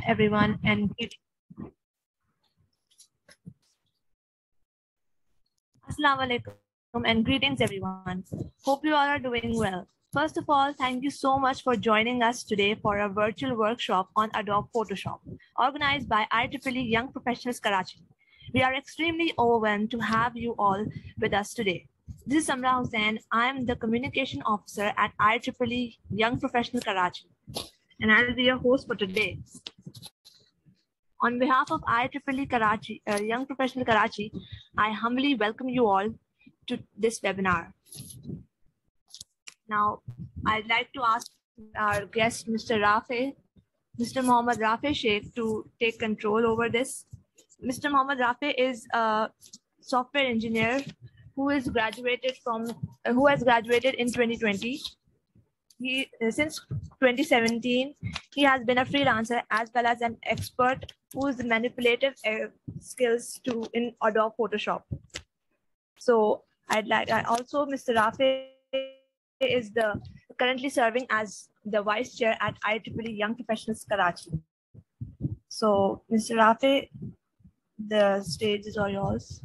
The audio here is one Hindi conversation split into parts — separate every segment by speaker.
Speaker 1: everyone, and Assalamu alaikum and greetings everyone. Hope you all are doing well. First of all, thank you so much for joining us today for a virtual workshop on Adobe Photoshop, organized by IEEE Young Professionals Karachi. We are extremely overwhelmed to have you all with us today. This is Samra Hussain. I am the Communication Officer at IEEE Young Professional Karachi, and I'll be your host for today. On behalf of IEEE Karachi, Young Professional Karachi, I humbly welcome you all to this webinar. Now, I'd like to ask our guest, Mr. Mohammad Rafe Sheikh, to take control over this. Mr. Mohammad Rafe is a software engineer who has graduated in 2020. Since 2017, he has been a freelancer as well as an expert whose manipulative skills in Adobe Photoshop. So also Mr. Rafe is currently serving as the vice chair at IEEE Young Professionals Karachi. So Mr. Rafe, the stage is all yours.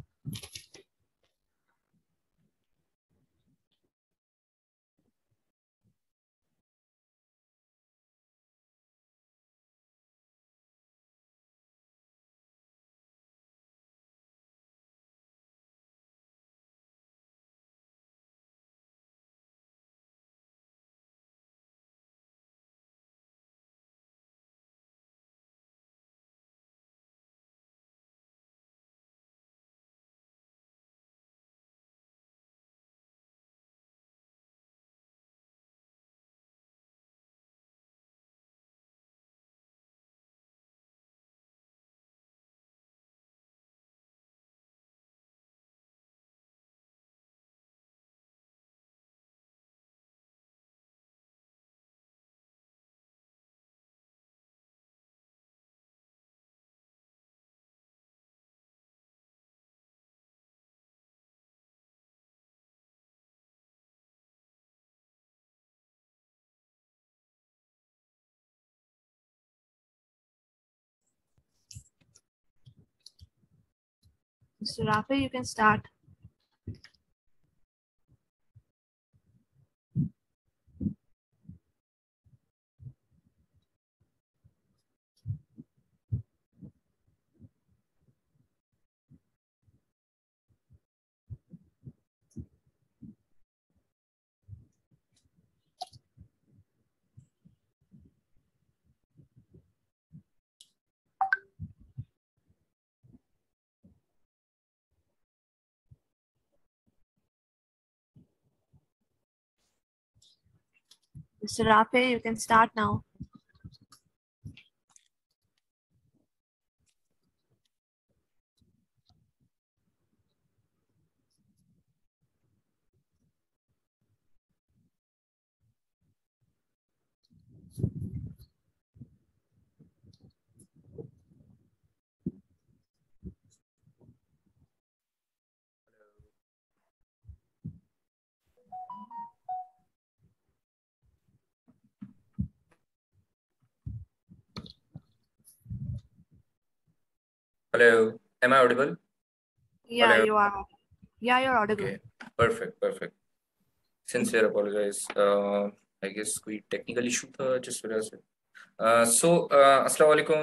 Speaker 1: Mr. Rafe, you can start. Mr. Rafe, you can start now.
Speaker 2: Hello, am I audible?
Speaker 1: Yeah,
Speaker 2: Hello.
Speaker 1: you are. Yeah, you're audible.
Speaker 2: Okay, perfect. Sincere apologize. I guess कोई technical issue था जिस वजह से. अस्सलाम वालेकुम.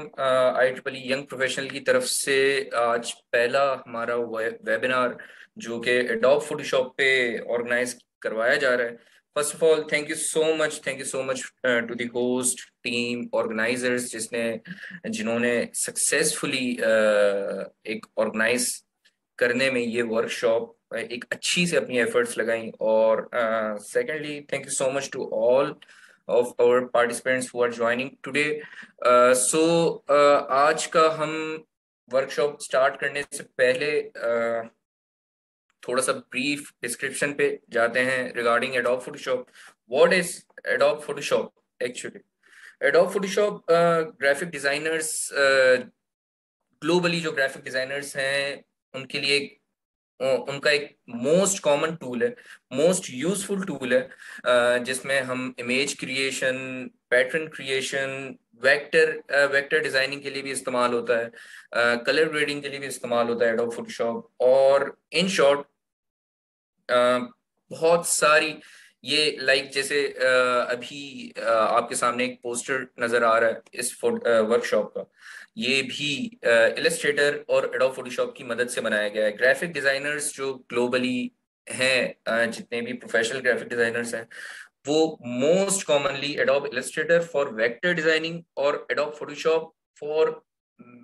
Speaker 2: IEEE यंग प्रोफेशनल की तरफ से आज पहला हमारा वेबिनार जो कि एडोब फोटोशॉप पे ऑर्गेनाइज करवाया जा रहा है. First of all thank you so much to the host team organisers जिन्होंने सक्सेसफुली एक ऑर्गेनाइज करने में ये वर्कशॉप एक अच्छी से अपनी एफर्ट्स लगाई. और secondly thank you so much to all of our participants who are joining today. आज का हम वर्कशॉप स्टार्ट करने से पहले थोड़ा सा ब्रीफ डिस्क्रिप्शन पे जाते हैं regarding adobe Photoshop. What is adobe Photoshop actually? Adobe Photoshop graphic designers globally जो ग्राफिक डिजाइनर्स हैं उनके लिए उनका एक मोस्ट कॉमन टूल है, मोस्ट यूजफुल टूल है जिसमें हम image creation, pattern creation, vector designing के लिए भी इस्तेमाल होता है, कलर ग्रेडिंग के लिए भी इस्तेमाल होता है एडोब फोटोशॉप। और इन शॉर्ट बहुत सारी ये जैसे अभी आपके सामने एक पोस्टर नजर आ रहा है इस वर्कशॉप का, ये भी इलस्ट्रेटर और एडोब फोटोशॉप की मदद से बनाया गया है। ग्राफिक डिजाइनर्स जो ग्लोबली हैं, जितने भी प्रोफेशनल ग्राफिक डिजाइनर्स हैं, वो most commonly Adobe Illustrator for vector designing और Adobe Photoshop for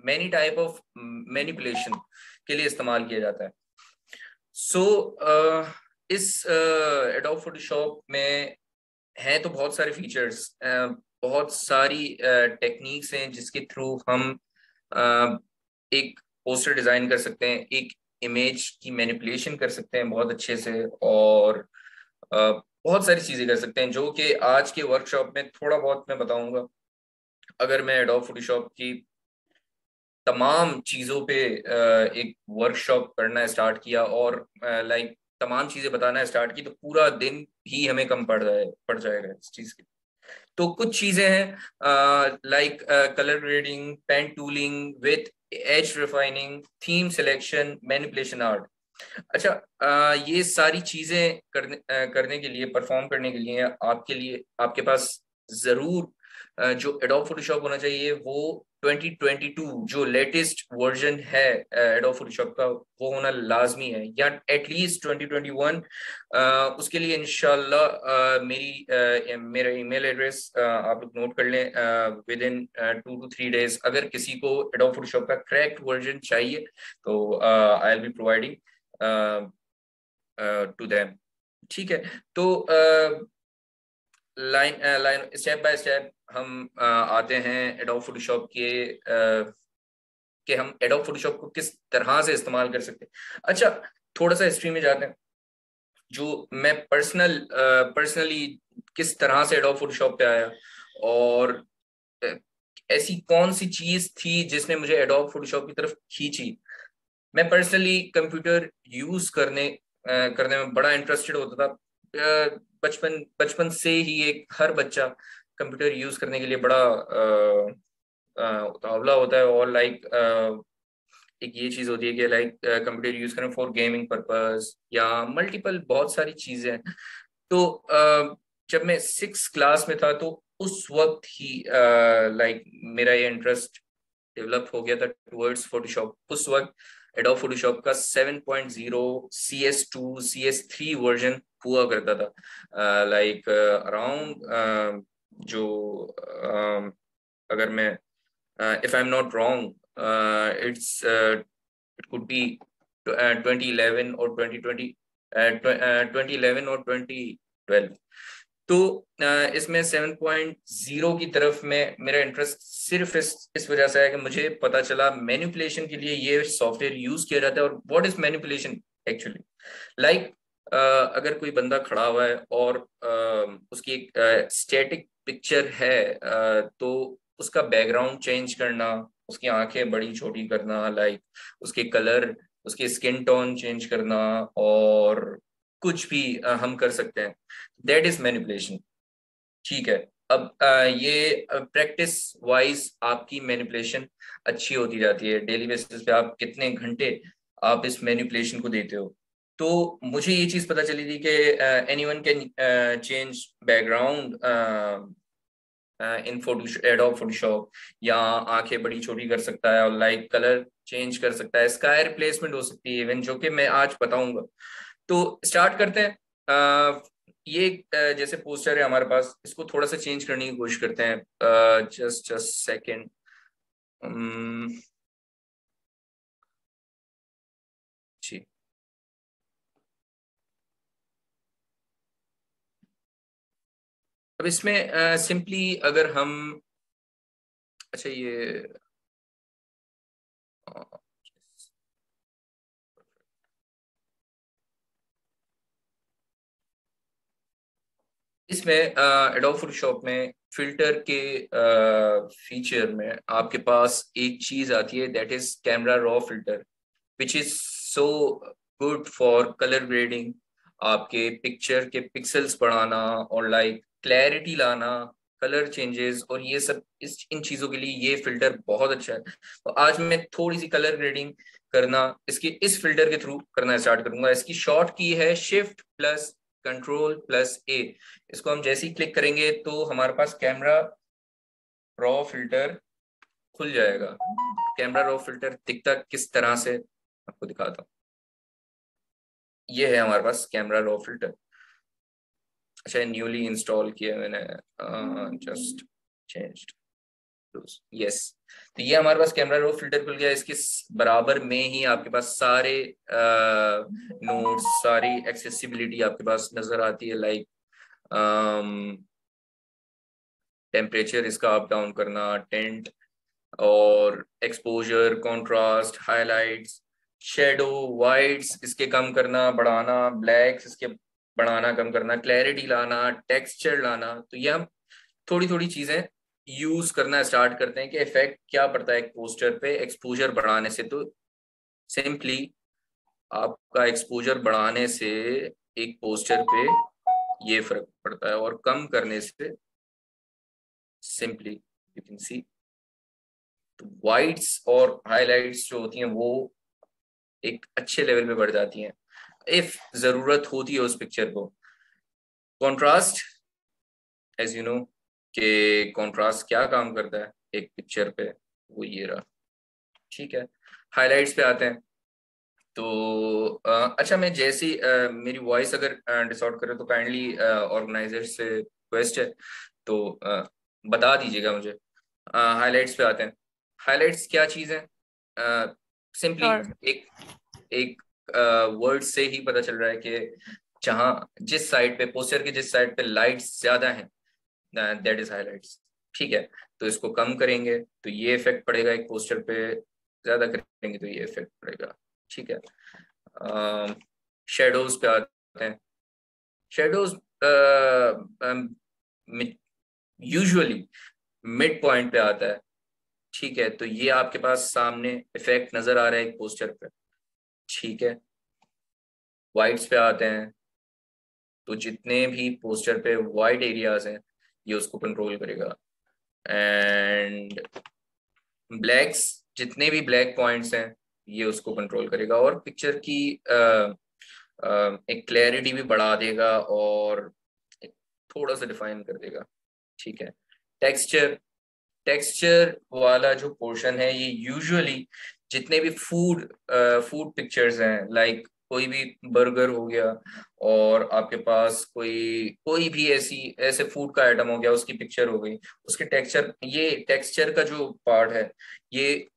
Speaker 2: many type of manipulation के लिए इस्तेमाल किया जाता है। सो इस एडोब फोटोशॉप में है तो बहुत सारे फीचर्स, बहुत सारी टेक्निक्स हैं जिसके थ्रू हम एक पोस्टर डिजाइन कर सकते हैं, एक इमेज की मैनिपुलेशन कर सकते हैं बहुत अच्छे से, और बहुत सारी चीजें कर सकते हैं जो कि आज के वर्कशॉप में थोड़ा बहुत मैं बताऊंगा। अगर मैं एडोब फोटोशॉप की तमाम चीजों पे एक वर्कशॉप करना स्टार्ट किया और तमाम चीजें बताना स्टार्ट की, तो पूरा दिन ही हमें कम पड़ जाएगा इस चीज की। तो कुछ चीजें हैं colour grading, pen tooling with edge refining, theme selection, manipulation art. अच्छा, ये सारी चीजें करने के लिए, परफॉर्म करने के लिए आपके पास जरूर जो एडोब फोटोशॉप होना चाहिए वो 2022 जो लेटेस्ट वर्जन है एडोब फोटोशॉप का वो होना लाजमी है, या एटलीस्ट 2021। उसके लिए इंशाल्लाह मेरा ईमेल एड्रेस आप लोग नोट कर लें। विद इन 2 to 3 days अगर किसी को एडोब फोटोशॉप का क्रैक्ड वर्जन चाहिए तो I will be providing to them. ठीक है, तो लाइन स्टेप बाय स्टेप हम आते हैं एडोब फोटोशॉप के हम एडोब फोटोशॉप को किस तरह से इस्तेमाल कर सकते हैं। अच्छा, थोड़ा सा हिस्ट्री में जाते हैं, जो मैं पर्सनली किस तरह से एडोब फोटोशॉप पे आया और ऐसी कौन सी चीज थी जिसने मुझे एडोब फोटोशॉप की तरफ खींची। मैं पर्सनली कंप्यूटर यूज करने में बड़ा इंटरेस्टेड होता था। बचपन से ही एक हर बच्चा कंप्यूटर यूज करने के लिए बड़ा उतावला होता है, और एक ये चीज होती है कि कंप्यूटर यूज करें फॉर गेमिंग पर्पस या मल्टीपल बहुत सारी चीजें। तो जब मैं 6th क्लास में था तो उस वक्त ही मेरा ये इंटरेस्ट डेवलप हो गया था टुवर्ड्स फोटोशॉप। उस वक्त एडोब फोटोशॉप का 7.0 CS2 CS3 वर्जन हुआ करता था। अराउंड जो अगर मैं if I am not wrong it could be 2011 और 2020, 2011 और 2012। तो इसमें 7.0 की तरफ में मेरा इंटरेस्ट सिर्फ इस वजह से है कि मुझे पता चला मैनिपुलेशन के लिए ये सॉफ्टवेयर यूज किया जाता है। और व्हाट इज मैनिपुलेशन एक्चुअली, अगर कोई बंदा खड़ा हुआ है और उसकी एक स्टैटिक पिक्चर है, तो उसका बैकग्राउंड चेंज करना, उसकी आंखें बड़ी छोटी करना, उसके कलर, उसके स्किन टोन चेंज करना, और कुछ भी हम कर सकते हैं, दैट इज मैनिपुलेशन। ठीक है, अब ये प्रैक्टिस वाइज आपकी मैनिपुलेशन अच्छी होती जाती है। डेली बेसिस पे आप कितने घंटे आप इस मैनिपुलेशन को देते हो। तो मुझे ये चीज पता चली थी कि anyone can change background in adobe Photoshop, या आंखें बड़ी छोटी कर सकता है, और कलर चेंज कर सकता है, स्काई रिप्लेसमेंट हो सकती है इवन, जो कि मैं आज बताऊंगा। तो स्टार्ट करते हैं। ये जैसे पोस्टर है हमारे पास, इसको थोड़ा सा चेंज करने की कोशिश करते हैं। Just second. जी, अब इसमें सिंपली अगर हम, अच्छा ये इसमें एडोब फोटोशॉप में फिल्टर के फीचर में आपके पास एक चीज आती है, that is camera raw filter, which is so good for colour grading, आपके पिक्चर के पिक्सल्स बढ़ाना और क्लैरिटी लाना, कलर चेंजेस और ये सब इन चीजों के लिए ये फिल्टर बहुत अच्छा है। तो आज मैं थोड़ी सी कलर ग्रेडिंग करना इसकी इस फिल्टर के थ्रू करना स्टार्ट करूंगा। इसकी शॉर्ट की है शिफ्ट प्लस कंट्रोल प्लस ए। इसको हम जैसे ही क्लिक करेंगे तो हमारे पास कैमरा रॉ फिल्टर खुल जाएगा। कैमरा रॉ फिल्टर दिखता किस तरह से आपको दिखाता हूँ। ये है हमारे पास कैमरा रॉ फिल्टर। अच्छा, न्यूली इंस्टॉल किया मैंने, जस्ट चेंज्ड। यस, तो ये हमारे पास कैमरा रो फिल्टर खुल गया। इसके बराबर में ही आपके पास सारे नोट्स, सारी एक्सेसिबिलिटी आपके पास नजर आती है, लाइक टेम्परेचर इसका अप डाउन करना, टेंट और exposure, contrast, highlights, shadow, whites इसके कम करना बढ़ाना, ब्लैक्स इसके बढ़ाना कम करना, क्लैरिटी लाना, टेक्सचर लाना। तो ये हम थोड़ी थोड़ी चीजें यूज करना स्टार्ट करते हैं कि इफेक्ट क्या पड़ता है एक पोस्टर पे एक्सपोजर बढ़ाने से। तो सिंपली आपका एक्सपोजर बढ़ाने से एक पोस्टर पे ये फर्क पड़ता है और कम करने से simply you can see whites और हाइलाइट्स जो होती हैं वो एक अच्छे लेवल पे बढ़ जाती हैं इफ जरूरत होती है उस पिक्चर को। कॉन्ट्रास्ट, एज यू नो कि कॉन्ट्रास्ट क्या काम करता है एक पिक्चर पे, वो ये रहा। ठीक है, हाइलाइट्स पे आते हैं। तो अच्छा, मैं जैसी मेरी वॉइस अगर डिसऑर्ड करे तो काइंडली ऑर्गेनाइजर से रिक्वेस्ट है, तो बता दीजिएगा मुझे। हाइलाइट्स पे आते हैं। हाइलाइट्स क्या चीज़ है? Simply
Speaker 1: Sure.
Speaker 2: एक एक वर्ड से ही पता चल रहा है कि जहां जिस साइड पे पोस्टर के जिस साइड पे लाइट्स ज्यादा हैं दैट इज हाइलाइट्स। ठीक है, तो इसको कम करेंगे तो ये इफेक्ट पड़ेगा एक पोस्टर पे, ज्यादा करेंगे तो ये इफेक्ट पड़ेगा। ठीक है, शेडोज पे आते हैं। शेडोज यूजुअली मिड पॉइंट पे आता है। ठीक है, तो ये आपके पास सामने इफेक्ट नजर आ रहा है एक पोस्टर पे। ठीक है, वाइट्स पे आते हैं। तो जितने भी पोस्टर पे वाइट एरियाज हैं ये उसको कंट्रोल करेगा। एंड ब्लैक्स, जितने भी ब्लैक पॉइंट्स हैं ये उसको कंट्रोल करेगा और पिक्चर की एक क्लैरिटी भी बढ़ा देगा और थोड़ा सा डिफाइन कर देगा। ठीक है, टेक्सचर, टेक्सचर वाला जो पोर्शन है ये यूजुअली जितने भी फूड पिक्चर्स हैं, लाइक कोई भी बर्गर हो गया और आपके पास कोई कोई भी ऐसे फूड का आइटम हो गया, उसकी पिक्चर हो गई, उसके टेक्सचर, ये टेक्सचर का जो पार्ट है ये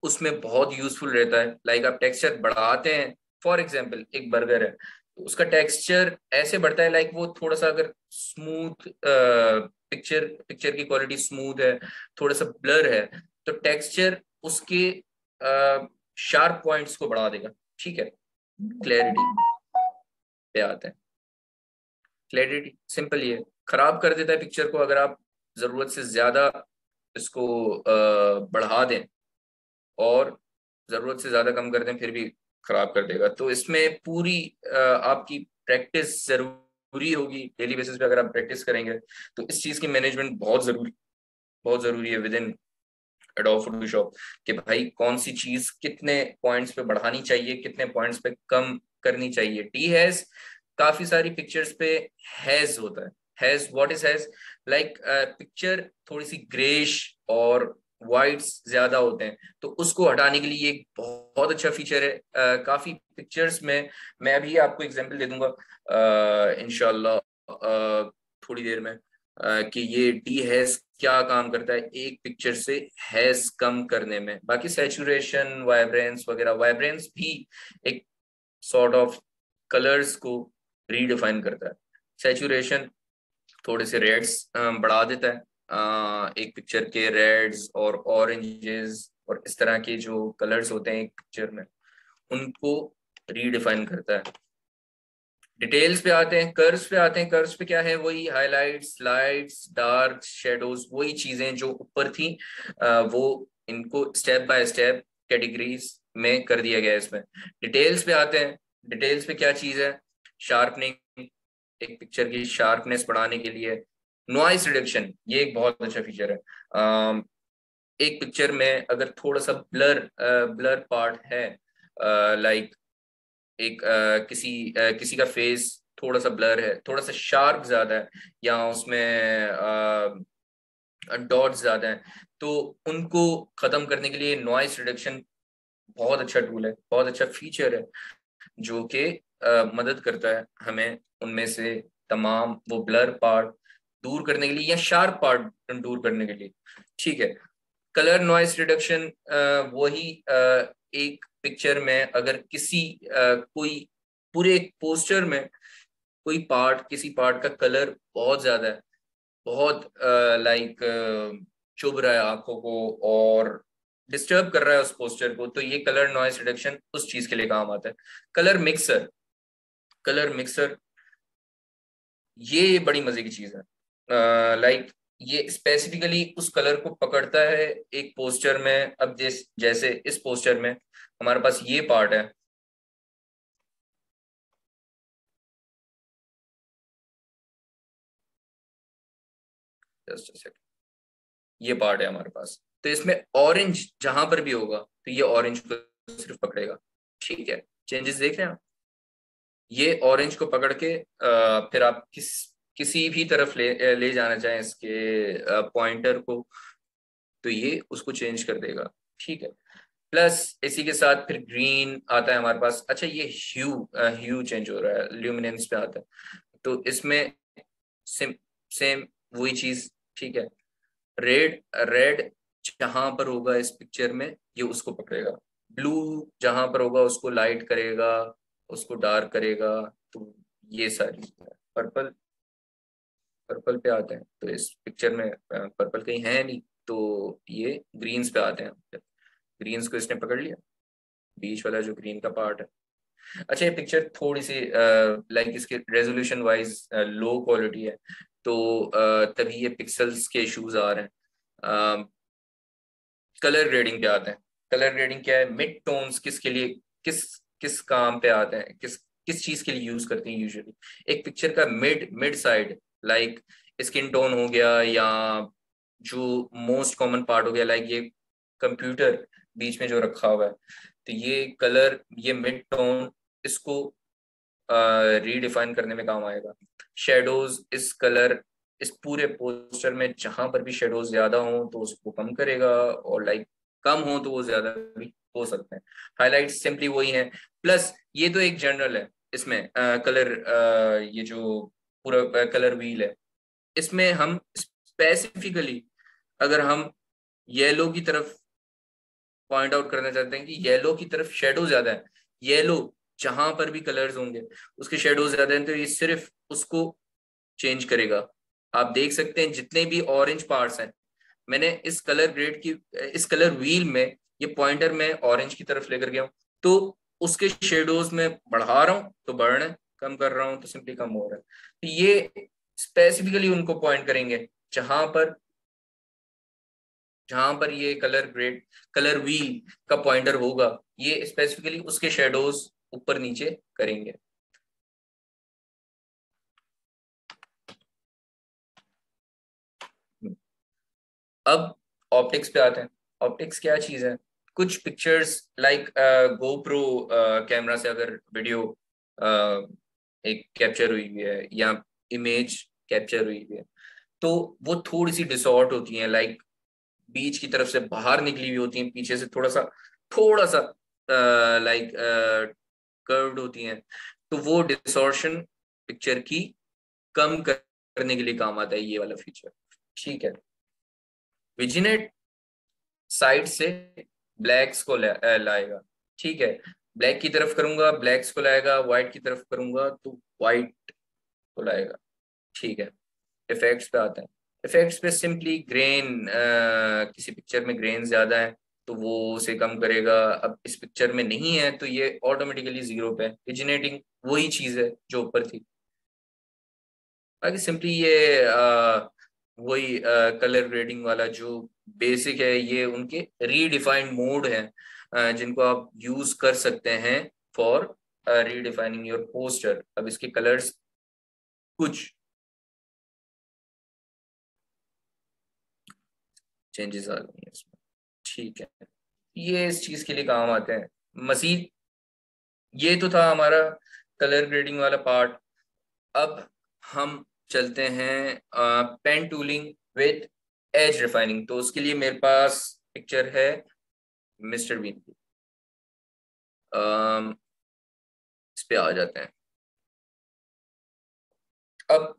Speaker 2: उसमें बहुत यूजफुल रहता है। लाइक आप टेक्सचर बढ़ाते हैं, फॉर एग्जाम्पल एक बर्गर है तो उसका टेक्सचर ऐसे बढ़ता है, लाइक वो थोड़ा सा अगर स्मूथ पिक्चर पिक्चर की क्वालिटी स्मूथ है, थोड़ा सा ब्लर है, तो टेक्सचर उसके शार्प पॉइंट्स को बढ़ा देगा। ठीक है, क्लैरिटी पे आते हैं। क्लैरिटी सिंपल ये खराब कर देता है पिक्चर को अगर आप जरूरत से ज्यादा इसको बढ़ा दें और जरूरत से ज्यादा कम कर दें फिर भी खराब कर देगा। तो इसमें पूरी आपकी प्रैक्टिस जरूरी होगी। डेली बेसिस पे अगर आप प्रैक्टिस करेंगे तो इस चीज की मैनेजमेंट बहुत जरूरी है विद इन एडोब फोटोशॉप कि भाई कौन सी चीज कितने पॉइंट्स पे बढ़ानी चाहिए, कितने पॉइंट्स पे कम करनी चाहिए। टी हैज काफी सारी पिक्चर्स पे हैज होता है। Has, what is has? Like picture थोड़ी सी ग्रेश और वाइट्स ज्यादा होते हैं तो उसको हटाने के लिए एक बहुत अच्छा फीचर है। काफी पिक्चर्स में मैं अभी आपको एग्जांपल दे दूंगा इंशाल्लाह थोड़ी देर में कि ये डी हैज क्या काम करता है एक पिक्चर से हैज कम करने में। बाकी सैचुरेशन, वाइब्रेंस वगैरह, वाइब्रेंस भी एक सॉर्ट ऑफ कलर्स को रीडिफाइन करता है। सैचुरेशन थोड़े से रेड्स बढ़ा देता है एक पिक्चर के, रेड्स और ऑरेंजेस और इस तरह के जो कलर्स होते हैं एक पिक्चर में उनको रीडिफाइन करता है। डिटेल्स पे आते हैं, कर्व्स पे आते हैं। कर्व्स पे क्या है? वही हाइलाइट्स, लाइट्स, डार्क, शेडोज, वही चीजें जो ऊपर थी वो इनको स्टेप बाय स्टेप कैटेगरीज में कर दिया गया है इसमें। डिटेल्स पे आते हैं। डिटेल्स पे क्या चीज है? शार्पनिंग, एक पिक्चर की शार्पनेस बढ़ाने के लिए नॉइस रिडक्शन ये एक बहुत अच्छा फीचर है। एक पिक्चर में अगर थोड़ा सा ब्लर पार्ट है, लाइक एक किसी का फेस थोड़ा सा ब्लर है, थोड़ा सा शार्प ज्यादा है, या उसमें डॉट्स ज्यादा हैं, तो उनको खत्म करने के लिए नॉइस रिडक्शन बहुत अच्छा टूल है, बहुत अच्छा फीचर है, जो कि मदद करता है हमें उनमें से तमाम वो ब्लर पार्ट दूर करने के लिए या शार्प पार्ट दूर करने के लिए। ठीक है। कलर नॉइस रिडक्शन वही एक पिक्चर में अगर कोई पूरे एक पोस्टर में कोई पार्ट, किसी पार्ट का कलर बहुत ज्यादा है, बहुत लाइक चुभ रहा है आंखों को और डिस्टर्ब कर रहा है उस पोस्टर को, तो ये कलर नॉइस रिडक्शन उस चीज के लिए काम आता है। कलर मिक्सर, कलर मिक्सर ये बड़ी मजे की चीज है। लाइक ये स्पेसिफिकली उस कलर को पकड़ता है एक पोस्टर में। अब जैसे इस पोस्टर में हमारे पास ये पार्ट है, जस्ट ये पार्ट है हमारे पास, तो इसमें ऑरेंज जहां पर भी होगा तो ये ऑरेंज को सिर्फ पकड़ेगा। ठीक है, चेंजेस देख रहे हैं आप? ये ऑरेंज को पकड़ के फिर आप किसी भी तरफ ले जाना चाहें इसके पॉइंटर को, तो ये उसको चेंज कर देगा। ठीक है। प्लस इसी के साथ फिर ग्रीन आता है हमारे पास। अच्छा, ये ह्यू चेंज हो रहा है, ल्यूमिनेंस पे आता है, तो इसमें सेम सेम वही चीज। ठीक है। रेड रेड जहां पर होगा इस पिक्चर में ये उसको पकड़ेगा, ब्लू जहां पर होगा उसको लाइट करेगा, उसको डार्क करेगा, तो ये सारी। पर्पल, पर्पल पे आते हैं तो इस पिक्चर में पर्पल कहीं है नहीं, तो ये ग्रीन्स पे आते हैं। ग्रीन्स को इसने पकड़ लिया, बीच वाला जो ग्रीन का पार्ट है। अच्छा, ये पिक्चर थोड़ी सी लाइक इसके रेजोल्यूशन वाइज लो क्वालिटी है, तो तभी ये पिक्सल्स के इश्यूज आ रहे हैं। कलर ग्रेडिंग पे आते हैं। कलर ग्रेडिंग क्या है? मिड टोन्स किसके लिए, किस किस काम पे आते हैं, किस किस चीज के लिए यूज करते हैं यूजुअली? एक पिक्चर का mid mid side, like skin tone हो गया, या जो मोस्ट कॉमन पार्ट हो गया लाइक ये कंप्यूटर बीच में जो रखा हुआ है, तो ये कलर, ये मिड टोन, इसको रीडिफाइन करने में काम आएगा। शेडोज, इस कलर, इस पूरे पोस्टर में जहां पर भी शेडोज ज्यादा हो तो उसको कम करेगा, और लाइक कम हो तो वो ज्यादा भी हो सकते हैं। हाईलाइट सिंपली वही है। प्लस ये तो एक जनरल है, इसमें कलर ये जो पूरा कलर व्हील है, इसमें हम स्पेसिफिकली अगर हम येलो की तरफ पॉइंट आउट करना चाहते हैं कि येलो की तरफ शेडो ज्यादा है, येलो जहां पर भी कलर्स होंगे उसके शेडोज ज्यादा हैं, तो ये सिर्फ उसको चेंज करेगा। आप देख सकते हैं जितने भी ऑरेंज पार्ट्स हैं, मैंने इस कलर व्हील में ये पॉइंटर में ऑरेंज की तरफ लेकर गया हूं, तो उसके शेडोज में बढ़ा रहा हूं तो बढ़ रहे हैं, कम कर रहा हूं तो सिंपली कम हो रहा है। तो ये स्पेसिफिकली उनको पॉइंट करेंगे जहां पर ये कलर व्हील का पॉइंटर होगा, ये स्पेसिफिकली उसके शेडोज ऊपर नीचे करेंगे। अब ऑप्टिक्स पे आते हैं। ऑप्टिक्स क्या चीज है? कुछ पिक्चर्स लाइक गोप्रो कैमरा से अगर वीडियो एक कैप्चर हुई है या इमेज कैप्चर हुई है, तो वो थोड़ी सी डिसऑर्ट होती है, लाइक बीच की तरफ से बाहर निकली हुई होती हैं, पीछे से थोड़ा सा लाइक कर्व्ड होती हैं, तो वो डिसॉर्शन पिक्चर की कम करने के लिए काम आता है ये वाला फीचर। ठीक है। विजिनेट साइड से ब्लैक्स को लाएगा। ठीक है। ब्लैक की तरफ करूंगा ब्लैक्स को लाएगा, व्हाइट की तरफ करूंगा तो व्हाइट को लाएगा। ठीक है। इफेक्ट्स पे आते हैं। इफेक्ट्स पे सिंपली ग्रेन, किसी पिक्चर में ग्रेन ज्यादा है तो वो उसे कम करेगा। अब इस पिक्चर में नहीं है तो ये ऑटोमेटिकली जीरो पे है। ओरिजिनेटिंग वही चीज है जो ऊपर थी। बाकी सिंपली ये वही कलर ग्रेडिंग वाला जो बेसिक है, ये उनके रीडिफाइंड मोड है जिनको आप यूज कर सकते हैं फॉर रीडिफाइनिंग योर पोस्टर। अब इसके कलर्स कुछ चेंजेस आ गई हैं इसमें। ठीक है, ये इस चीज के लिए काम आते हैं। मजीद ये तो था हमारा कलर ग्रेडिंग वाला पार्ट। अब हम चलते हैं pen tooling with edge refining. तो उसके लिए मेरे पास पिक्चर है मिस्टर बीन की। इस पे आ जाते हैं। अब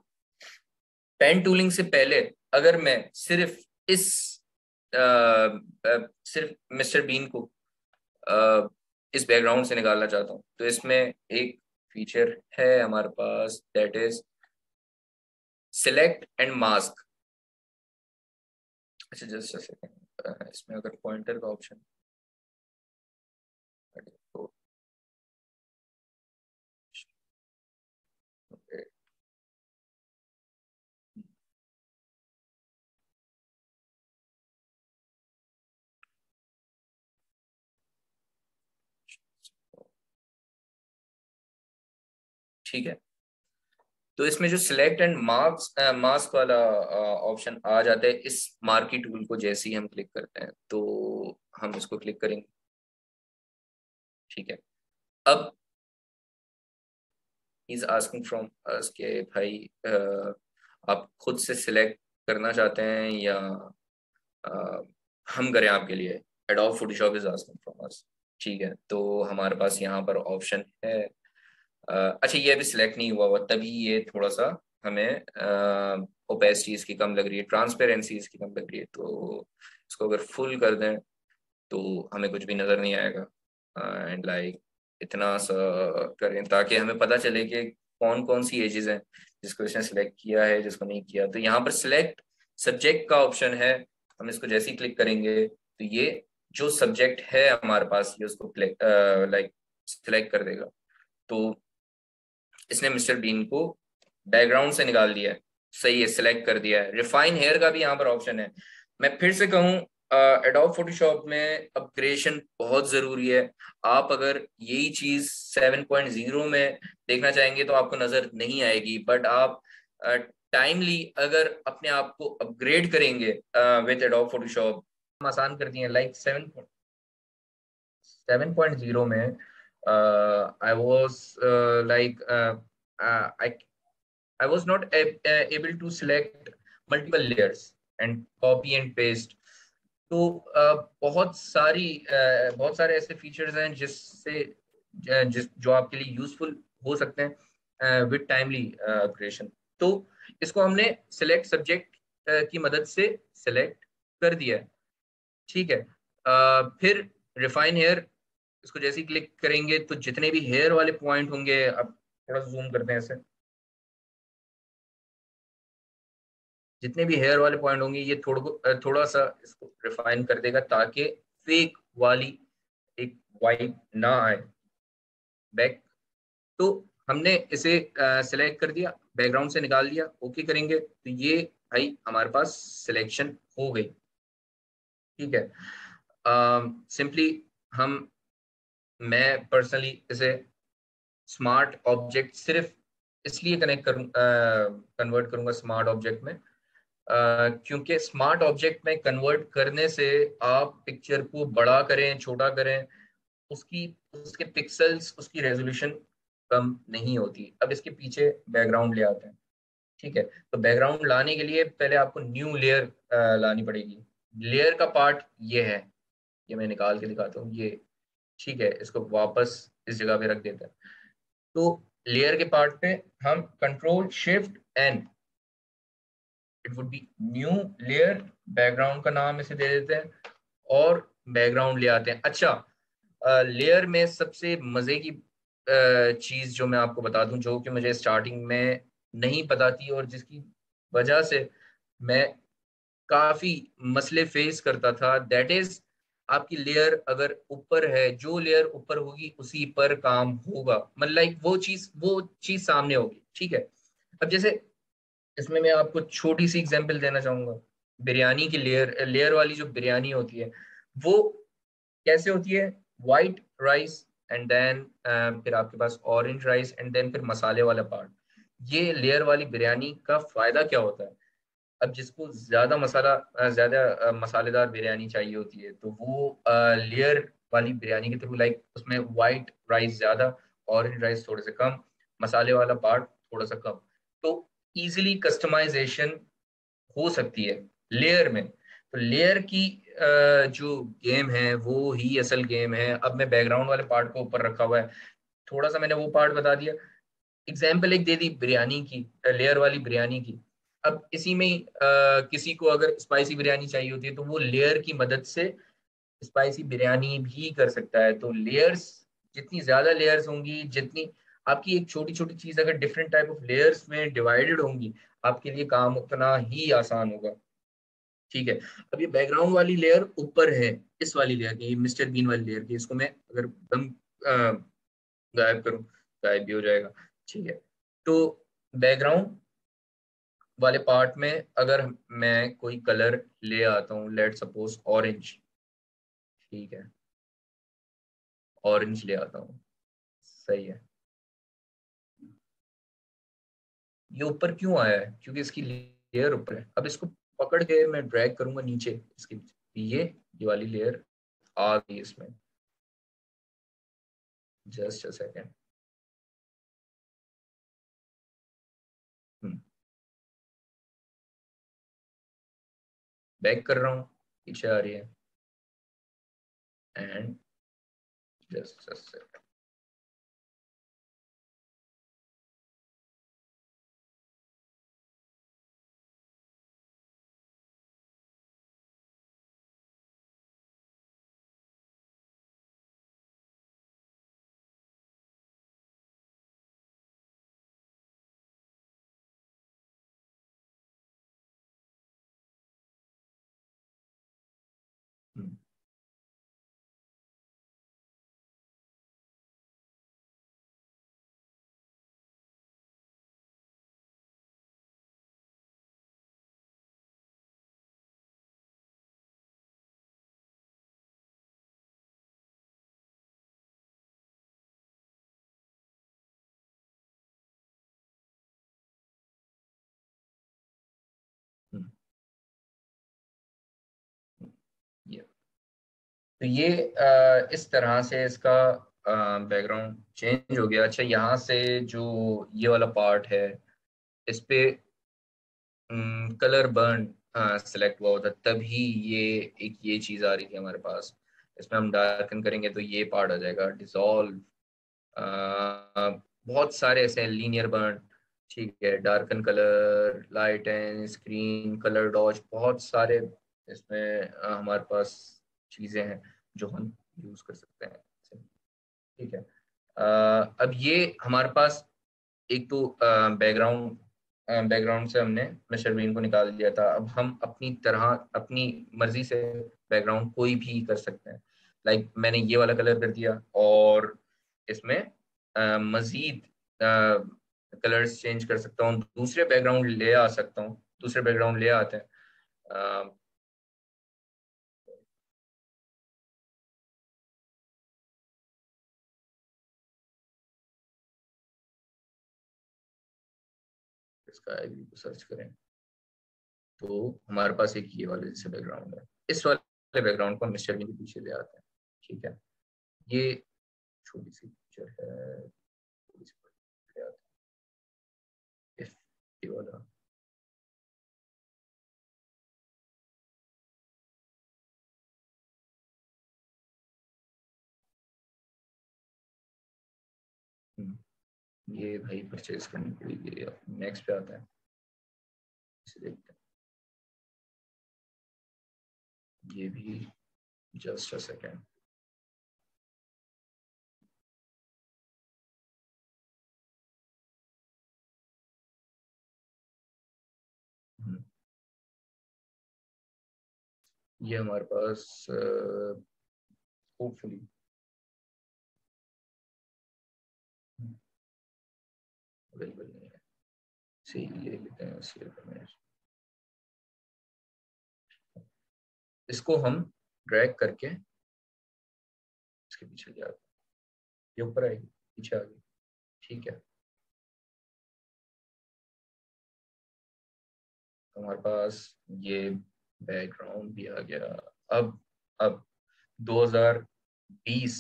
Speaker 2: पेन टूलिंग से पहले अगर मैं सिर्फ इस सिर्फ मिस्टर बीन को इस बैकग्राउंड से निकालना चाहता हूँ, तो इसमें एक फीचर है हमारे पास, that is select and mask. अच्छा जस्ट सेकंड, इसमें अगर पॉइंटर का ऑप्शन तो ठीक है। तो इसमें जो सिलेक्ट एंड मार्क्स मास्क वाला ऑप्शन आ जाता है इस मार्की टूल को जैसे ही हम क्लिक करते हैं, तो हम इसको क्लिक करेंगे। ठीक है, अब इज आस्किंग फ्रॉम अस के भाई आप खुद से सिलेक्ट करना चाहते हैं या हम करें आपके लिए। Adobe Photoshop is asking from us. ठीक है, तो हमारे पास यहाँ पर ऑप्शन है। अच्छा ये अभी सिलेक्ट नहीं हुआ हुआ, तभी ये थोड़ा सा हमें ओपेसिटी इसकी कम लग रही है, ट्रांसपेरेंसी इसकी कम लग रही है। तो इसको अगर फुल कर दें तो हमें कुछ भी नजर नहीं आएगा। एंड लाइक इतना सा करें ताकि हमें पता चले कि कौन कौन सी एजेस हैं जिसको इसने सिलेक्ट किया है, जिसको नहीं किया। तो यहाँ पर सिलेक्ट सब्जेक्ट का ऑप्शन है, हम इसको जैसे ही क्लिक करेंगे तो ये जो सब्जेक्ट है हमारे पास ये उसको लाइक सिलेक्ट कर देगा। तो इसने मिस्टर बीन को बैकग्राउंड से निकाल दिया है। सही है, सिलेक्ट कर दिया है। रिफाइन हेयर का भी यहाँ पर ऑप्शन है। मैं फिर से कहूँ एडोब फोटोशॉप में अपग्रेडेशन बहुत जरूरी है। आप अगर यही चीज 7.0 में देखना चाहेंगे तो आपको नजर नहीं आएगी, बट आप टाइमली अगर अपने आप को अपग्रेड करेंगे विद एडोब फोटोशॉप, आसान कर दिए। लाइक 7.0 में I was like I was not able to select multiple layers and copy and paste. तो बहुत सारे ऐसे फीचर्स हैं जो आपके लिए यूजफुल हो सकते हैं विद टाइमली क्रिएशन। तो इसको हमने सिलेक्ट सब्जेक्ट की मदद से सिलेक्ट कर दिया है। ठीक है, फिर रिफाइन हेयर, इसको जैसे ही क्लिक करेंगे तो जितने भी हेयर वाले पॉइंट होंगे, अब थोड़ा जूम करते हैं ऐसे, जितने भी हेयर वाले पॉइंट होंगे ये थोड़ा सा इसको रिफाइन कर देगा ताकि फेक वाली एक वाइब ना आए बैक। तो हमने इसे सिलेक्ट कर दिया, बैकग्राउंड से निकाल दिया, ओके करेंगे तो ये भाई हमारे पास सिलेक्शन हो गई। ठीक है, सिंपली हम मैं पर्सनली इसे स्मार्ट ऑब्जेक्ट सिर्फ इसलिए कन्वर्ट करूंगा स्मार्ट ऑब्जेक्ट में क्योंकि स्मार्ट ऑब्जेक्ट में कन्वर्ट करने से आप पिक्चर को बड़ा करें छोटा करें, उसकी उसके पिक्सल्स उसकी रेजोल्यूशन कम नहीं होती। अब इसके पीछे बैकग्राउंड ले आते हैं। ठीक है, तो बैकग्राउंड लाने के लिए पहले आपको न्यू लेयर लानी पड़ेगी। लेयर का पार्ट ये है, ये मैं निकाल के दिखाता हूँ ये। ठीक है, इसको वापस इस जगह पे रख देते हैं। तो लेयर के पार्ट पे हम control shift N, it would be new layer, background का नाम इसे दे देते हैं और बैकग्राउंड ले आते हैं। अच्छा, लेयर में सबसे मजे की चीज जो मैं आपको बता दूं, जो कि मुझे स्टार्टिंग में नहीं पता थी और जिसकी वजह से मैं काफी मसले फेस करता था, दैट इज आपकी लेयर अगर ऊपर है, जो लेयर ऊपर होगी उसी पर काम होगा, मतलब लाइक वो चीज सामने होगी। ठीक है, अब जैसे इसमें मैं आपको छोटी सी एग्जांपल देना चाहूंगा। बिरयानी की लेयर वाली जो बिरयानी होती है वो कैसे होती है, वाइट राइस एंड देन फिर आपके पास ऑरेंज राइस एंड देन फिर मसाले वाला पार्ट। ये लेयर वाली बिरयानी का फायदा क्या होता है, अब जिसको ज्यादा मसालेदार बिरयानी चाहिए होती है तो वो लेयर वाली बिरयानी के थ्रू, लाइक उसमें वाइट राइस ज्यादा, ऑरेंज राइस थोड़े से कम, मसाले वाला पार्ट थोड़ा सा कम, तो इजीली कस्टमाइजेशन हो सकती है लेयर में। तो लेयर की जो गेम है वो ही असल गेम है। अब मैं बैकग्राउंड वाले पार्ट को ऊपर रखा हुआ है, थोड़ा सा मैंने वो पार्ट बता दिया, एग्जाम्पल एक दे दी बिरयानी की, लेयर वाली बिरयानी की। अब इसी में ही किसी को अगर स्पाइसी बिरयानी चाहिए होती है तो वो लेयर की मदद से स्पाइसी बिरयानी भी कर सकता है। तो लेयर्स, जितनी ज्यादा लेयर्स होंगी, जितनी आपकी एक छोटी छोटी चीज अगर डिफरेंट टाइप ऑफ लेयर्स में डिवाइडेड होंगी, आपके लिए काम उतना ही आसान होगा। ठीक है। अब ये बैकग्राउंड वाली लेयर ऊपर है, इस वाली लेयर की, मिस्टर बीन वाली लेयर की, इसको मैं अगर एकदम गायब करूं, गायब भी हो जाएगा। ठीक है। तो बैकग्राउंड वाले पार्ट में अगर मैं कोई कलर ले आता हूँ, लेट सपोज ऑरेंज, ठीक है, ऑरेंज ले आता हूँ, सही है। ये ऊपर क्यों आया है? क्योंकि इसकी लेयर ऊपर है। अब इसको पकड़ के मैं ड्रैग करूंगा नीचे इसके, ये वाली लेयर आ गई इसमें। Just a second. बैक कर रहा हूँ, पीछे आ रही है, एंड जस्ट अ सेकेंड। तो ये इस तरह से इसका बैकग्राउंड चेंज हो गया। अच्छा, यहाँ से जो ये वाला पार्ट है, इस पे कलर बर्न सेलेक्ट हुआ होता, तभी ये एक ये चीज आ रही थी हमारे पास। इसमें हम डार्कन करेंगे तो ये पार्ट आ जाएगा, डिसॉल्व, बहुत सारे ऐसे लीनियर बर्न, ठीक है, darken colour, light and screen, colour dodge, बहुत सारे इसमें हमारे पास चीजें हैं जो हम यूज कर सकते हैं। ठीक है। अब ये हमारे पास एक तो बैकग्राउंड, बैकग्राउंड से हमने मिस्टर बीन को निकाल दिया था। अब हम अपनी तरह, अपनी मर्जी से बैकग्राउंड कोई भी कर सकते हैं। लाइक मैंने ये वाला कलर कर दिया और इसमें मजीद कलर्स चेंज कर सकता हूँ, दूसरे बैकग्राउंड ले आ सकता हूँ, दूसरे बैकग्राउंड ले आते हैं। इसका सर्च करें तो हमारे पास एक ये वाले जैसे बैकग्राउंड है, इस वाले बैकग्राउंड को मिस्टर बीन के पीछे ले आते हैं। ठीक है। ये छोटी सी पिक्चर है, थोड़ी सी बड़ी ले आते हैं, ये वाला। ये भाई परचेज करने के लिए नेक्स्ट पे आता है, इसे देखते हैं। ये भी जस्ट अ सेकेंड। ये हमारे पास होपफुली अवेलेबल नहीं है। सही, ये लेते हैं सेव इमेज। इसको हम ड्रैग करके इसके पीछे ले आते हैं, ये ऊपर आएगी, पीछे आ गई। ठीक है। हमारे पास ये बैकग्राउंड भी आ गया। अब 2020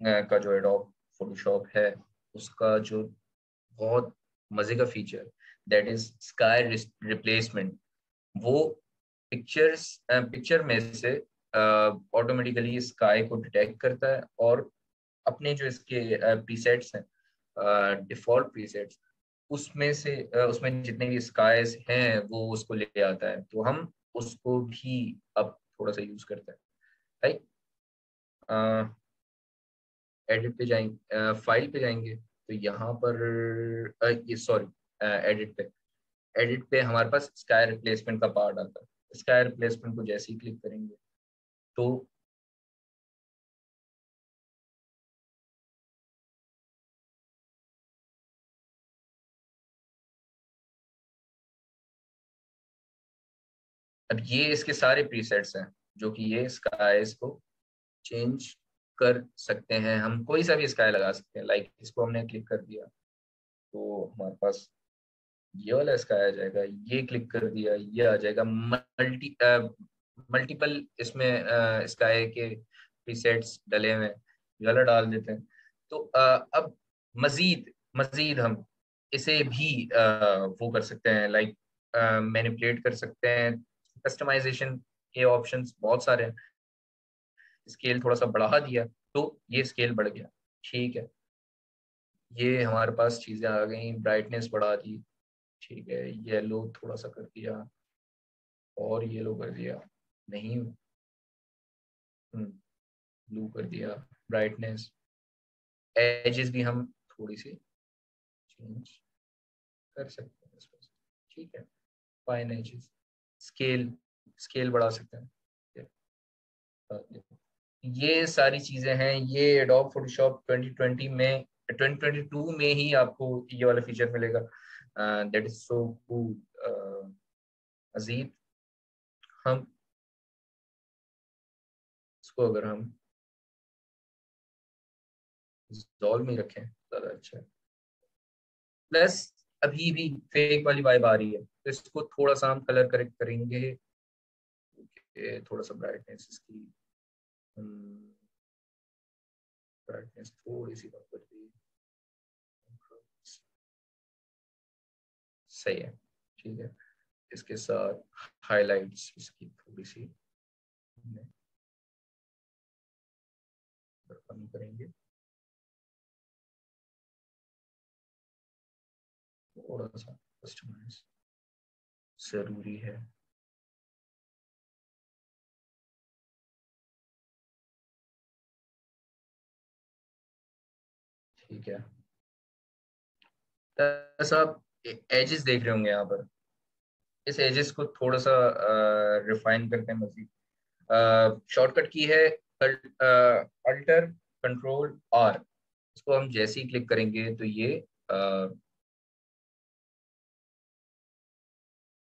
Speaker 2: का जो एडोब फोटोशॉप है उसका जो बहुत मजे का feature that is sky replacement, वो पिक्चर में से ऑटोमेटिकली स्काई को डिटेक्ट करता है और अपने जो इसके प्रीसेट्स हैं, डिफॉल्ट प्रीसेट्स, उसमें जितने भी स्काइज हैं वो उसको ले आता है, तो हम उसको भी अब थोड़ा सा यूज करते हैं। राइट, एडिट पे जाएंगे, फाइल पे जाएंगे तो यहाँ पर ये सॉरी एडिट पे हमारे पास स्काई रिप्लेसमेंट का पार्ट आता है। स्काई रिप्लेसमेंट को जैसे ही क्लिक करेंगे तो अब ये इसके सारे प्रीसेट्स हैं जो कि ये स्काईज को चेंज कर सकते हैं। हम कोई सा भी स्काई लगा सकते हैं। लाइक इसको हमने क्लिक कर दिया तो हमारे पास ये वाला स्काई आ जाएगा, ये क्लिक कर दिया ये आ जाएगा। मल्टीपल इसमें स्काई के प्रीसेट्स डले हुए हैं, ये वाला डाल देते हैं। तो अब मजीद मजीद हम इसे भी वो कर सकते हैं, लाइक मैनिपुलेट कर सकते हैं। कस्टमाइजेशन के ऑप्शंस बहुत सारे हैं। स्केल थोड़ा सा बढ़ा दिया तो ये स्केल बढ़ गया, ठीक है। ये हमारे पास चीजें आ गई, ब्राइटनेस बढ़ा दी, ठीक है। येलो थोड़ा सा कर दिया और येलो कर दिया, नहीं ब्लू कर दिया। ब्राइटनेस, एजेस भी हम थोड़ी सी चेंज कर सकते हैं इसमें, ठीक है। फाइन एजेस, स्केल स्केल बढ़ा सकते हैं। ये सारी चीजें हैं, ये एडोब फोटोशॉप 2022 में ही आपको ये वाला फीचर मिलेगा। That is so cool. अजीब, हम इसको अगर हम रिजॉल्व में रखें ज्यादा अच्छा है। प्लस अभी भी फेक वाली वाइब आ रही है तो इसको थोड़ा सा हम कलर करेक्ट करेंगे। थोड़ा सा ब्राइटनेस इसकी, ब्राइटनेस थोड़ी सी कम कर दी, सही है, ठीक है। इसके साथ हाइलाइट्स इसकी थोड़ी सी कम करेंगे, थोड़ा सा कस्टमाइज जरूरी है। ठीक है, बस आप एजेस देख रहे होंगे यहाँ पर। इस एजेस को थोड़ा सा रिफाइन करते हैं मजीद। शॉर्टकट की है अल्टर कंट्रोल आर। इसको हम जैसे ही क्लिक करेंगे तो ये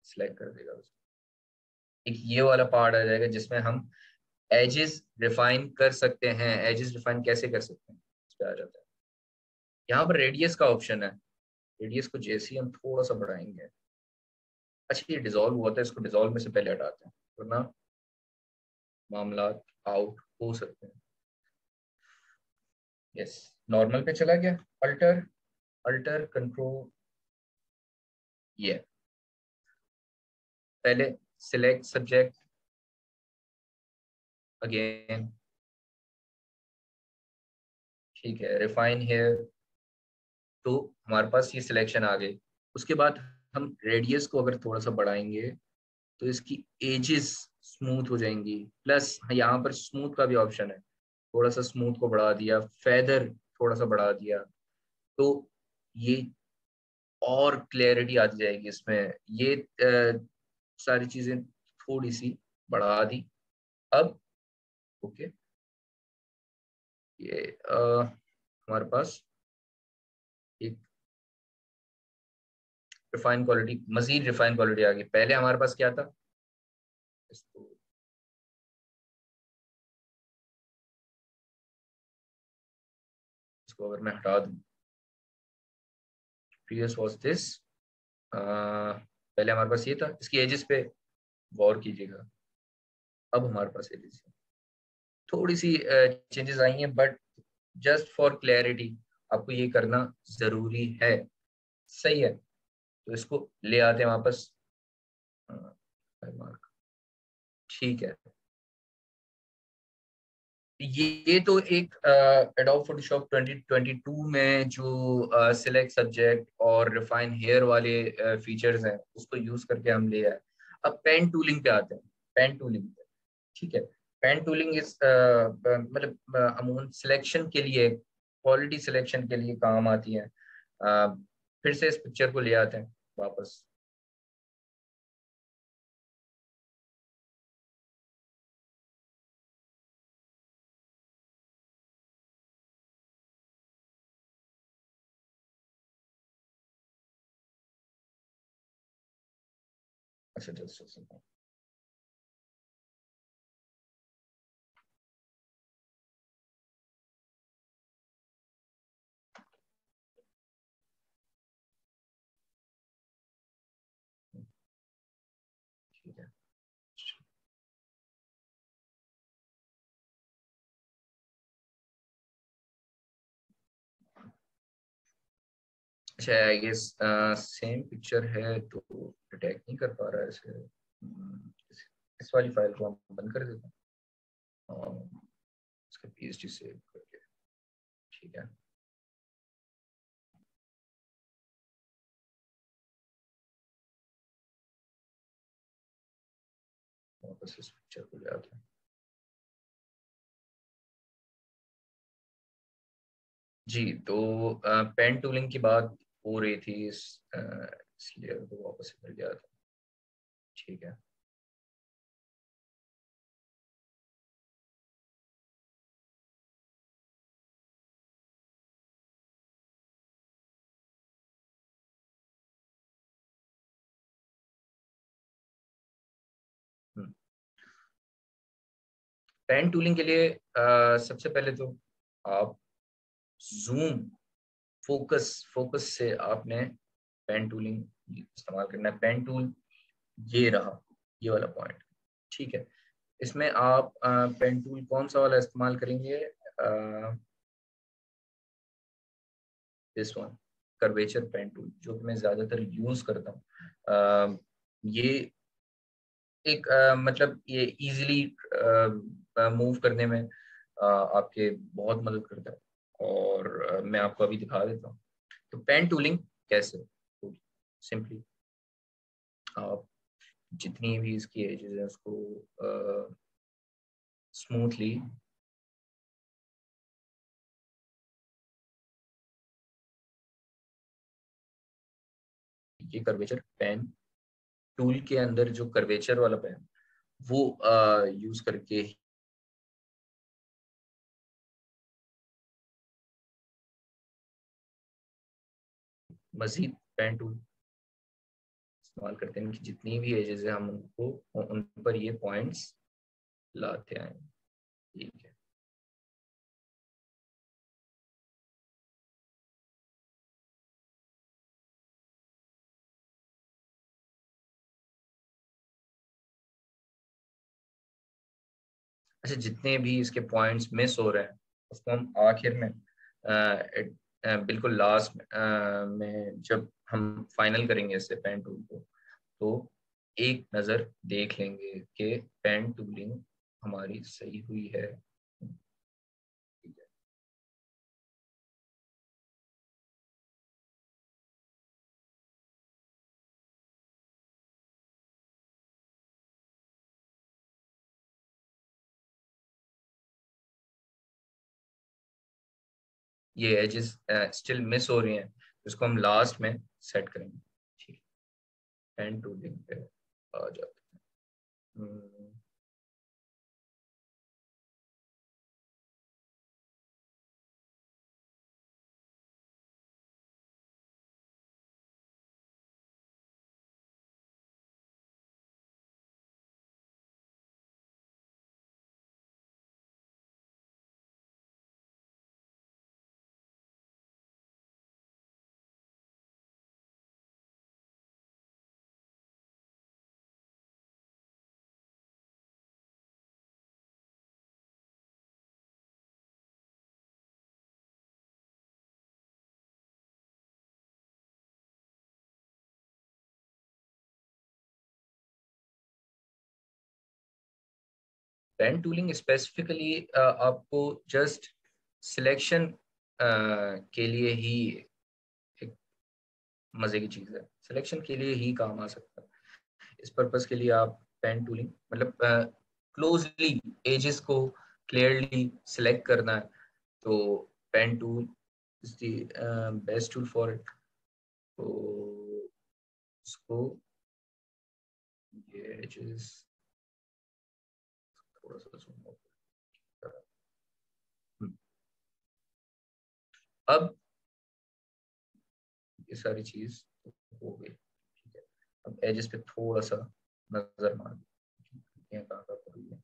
Speaker 2: सिलेक्ट कर देगा उसको। एक ये वाला पार्ट आ जाएगा जिसमें हम एजेस रिफाइन कर सकते हैं। एजेस रिफाइन कैसे कर सकते हैं इस पे आ जाता है। यहाँ पर रेडियस का ऑप्शन है, रेडियस को जैसे ही हम थोड़ा सा बढ़ाएंगे, अच्छा ये डिसॉल्व हुआ था, इसको डिसॉल्व में से पहले हटाते हैं वरना मामला आउट हो सकते हैं। यस, नॉर्मल पे चला गया। अल्टर अल्टर कंट्रोल, ये पहले सिलेक्ट सब्जेक्ट अगेन, ठीक है। रिफाइन हेयर, तो हमारे पास ये सिलेक्शन आ गई। उसके बाद हम रेडियस को अगर थोड़ा सा बढ़ाएंगे तो इसकी एजेस स्मूथ हो जाएंगी। प्लस यहाँ पर स्मूथ का भी ऑप्शन है, थोड़ा सा स्मूथ को बढ़ा दिया, फेदर थोड़ा सा बढ़ा दिया तो ये और क्लैरिटी आती जाएगी इसमें। ये सारी चीजें थोड़ी सी बढ़ा दी। अब ओके, ये हमारे पास एक रिफाइन क्वालिटी, मजीद रिफाइन क्वालिटी आ गई। पहले हमारे पास क्या था, इसको इसको अगर मैं हटा दूं, प्रीवियस वाज दिस, पहले हमारे पास ये था, इसकी एजेस पे गौर कीजिएगा। अब हमारे पास एजेस थोड़ी सी चेंजेस आई हैं, बट जस्ट फॉर क्लैरिटी आपको ये करना जरूरी है। सही है, तो इसको ले आते हैं वापस। मार्क, ठीक है। ये तो एक एडोब फोटोशॉप 2022 में जो सिलेक्ट सब्जेक्ट और रिफाइन हेयर वाले फीचर्स हैं उसको यूज करके हम ले आए। अब पेन टूलिंग पे आते हैं। पेन टूलिंग पे, ठीक है। पेन टूलिंग इस मतलब अमूमन सिलेक्शन के लिए, क्वालिटी सिलेक्शन के लिए काम आती है। फिर से इस पिक्चर को ले आते हैं वापस। अच्छा, जस्ट ठीक है। अच्छा, आई गेस सेम पिक्चर है तो डिटेक्ट नहीं कर पा रहा है इसे। इस वाली फाइल को हम बंद कर देते हैं और इसका पीएचडी सेव करके, ठीक है। वापस इस पिक्चर को ले आते हैं। जी, तो पेन टूलिंग की बात हो रही थी, इसलिए तो वापस इधर गया था, ठीक है। पेन टूलिंग के लिए सबसे पहले तो आप जूम, फोकस, फोकस से आपने पेन टूलिंग इस्तेमाल करना है। पेन टूल ये रहा, ये वाला पॉइंट, ठीक है। इसमें आप पेन टूल कौन सा वाला इस्तेमाल करेंगे? This one, curvature pen tool, जो कि मैं ज्यादातर यूज करता हूँ। ये एक मतलब ये इजीली मूव करने में आपके बहुत मदद करता है, और मैं आपको अभी दिखा देता हूँ। तो पेन टूलिंग कैसे? सिंपली आप जितनी भी इसकी एजेस है उसको स्मूथली ये कर्वेचर पेन टूल के अंदर जो कर्वेचर वाला पेन वो यूज करके मजीद पेन टूल इस्तेमाल करते हैं कि जितनी भी एजेस है हम उनको उन पर ये पॉइंट्स लाते हैं, ठीक है। अच्छा, जितने भी इसके पॉइंट्स मिस हो रहे हैं उसको हम आखिर में बिल्कुल लास्ट में जब हम फाइनल करेंगे इससे पेन टूल को, तो एक नज़र देख लेंगे कि पेन टूलिंग हमारी सही हुई है। ठीक है। ये एजेस स्टिल मिस हो रही हैं, इसको हम लास्ट में सेट करेंगे, ठीक है। पेन टूलिंग पे आ जाते हैं। पेन टूलिंग स्पेसिफिकली आपको जस्ट सिलेक्शन के लिए ही एक मजे की चीज है, सिलेक्शन के लिए ही काम आ सकता है। इस पर्पस के लिए आप पेन टूलिंग मतलब क्लोजली एजेस को क्लियरली सिलेक्ट करना है, तो pen tool is the best tool for it. तो उसको ये एजेस थोड़ा सा zoom out करा। अब ये सारी चीज हो गई, ठीक है। अब एजेस पे थोड़ा सा नजर मार कहाँ पर है।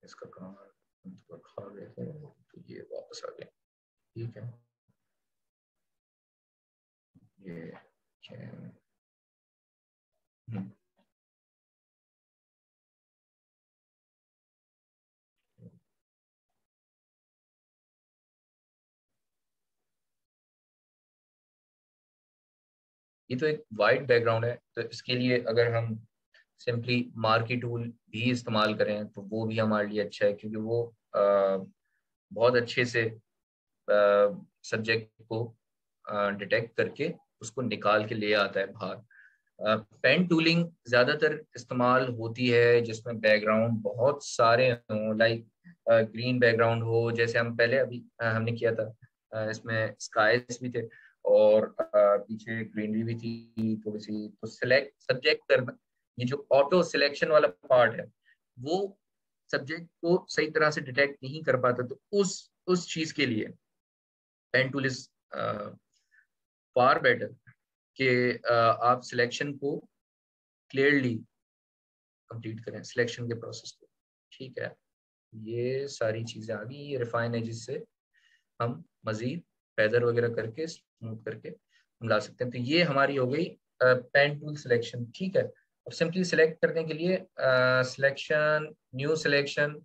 Speaker 2: इसका काम खा गए थे तो ये वापस आ गया, ठीक है। ये ये तो एक वाइट बैकग्राउंड है, तो इसके लिए अगर हम सिंपली मार्की टूल भी इस्तेमाल करें तो वो भी हमारे लिए अच्छा है, क्योंकि वो बहुत अच्छे से सब्जेक्ट को डिटेक्ट करके उसको निकाल के ले आता है बाहर। पेन टूलिंग ज्यादातर इस्तेमाल होती है जिसमें बैकग्राउंड बहुत सारे हों, लाइक ग्रीन बैकग्राउंड हो, जैसे हम पहले अभी हमने किया था, इसमें स्काइज भी थे और पीछे ग्रीनरी भी थी थोड़ी सी। तो सिलेक्ट सब्जेक्ट करना, ये जो ऑटो सिलेक्शन वाला पार्ट है वो सब्जेक्ट को सही तरह से डिटेक्ट नहीं कर पाता, तो उस चीज के लिए pen tool is far better कि आप सिलेक्शन को क्लियरली कंप्लीट करें, सिलेक्शन के प्रोसेस को, ठीक है। ये सारी चीजें आ गई, ये रिफाइन एजेस से हम मजीद फेदर वगैरह करके स्मूथ करके हम ला सकते हैं। तो ये हमारी हो गई पेन टूल सिलेक्शन, ठीक है। अब सिंपली सिलेक्ट करने के लिए सिलेक्शन, न्यू सिलेक्शन,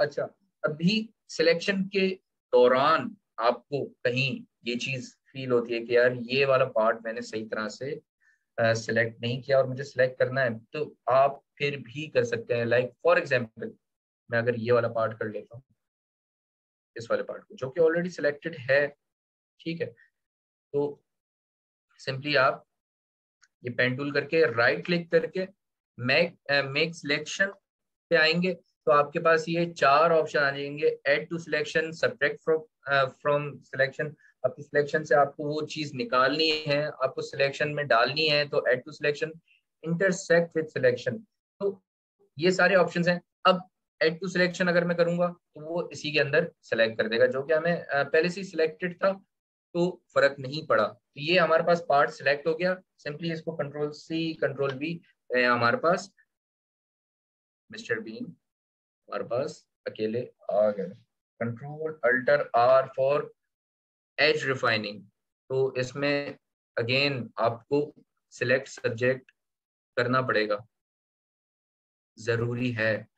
Speaker 2: अच्छा। अभी सिलेक्शन के दौरान आपको कहीं ये चीज फील होती है कि यार ये वाला पार्ट मैंने सही तरह से सिलेक्ट नहीं किया और मुझे सिलेक्ट करना है, तो आप फिर भी कर सकते हैं। लाइक फॉर एग्जांपल मैं अगर ये वाला पार्ट कर लेता हूँ, इस वाले पार्ट को जो कि ऑलरेडी सिलेक्टेड है, ठीक है। तो सिंपली आप ये पेन टूल करके राइट क्लिक करके मेक सिलेक्शन पे आएंगे, तो आपके पास ये 4 ऑप्शन आ जाएंगे। Add to selection, subtract from selection. आपकी सिलेक्शन से आपको वो चीज निकालनी है, आपको सिलेक्शन में डालनी है, तो add to selection, intersect with selection. तो ये सारे ऑप्शंस हैं। अब ऐड टू सिलेक्शन अगर मैं करूंगा तो वो इसी के अंदर सेलेक्ट कर देगा, जो कि हमें पहले से सिलेक्टेड था, तो फर्क नहीं पड़ा। तो ये हमारे पास पार्ट सिलेक्ट हो गया। सिंपली इसको कंट्रोल सी कंट्रोल वी, हमारे पास मिस्टर बीन हमारे पास अकेले आ गए। Control alt R for edge refining. तो इसमें अगेन आपको सिलेक्ट सब्जेक्ट करना पड़ेगा, जरूरी है।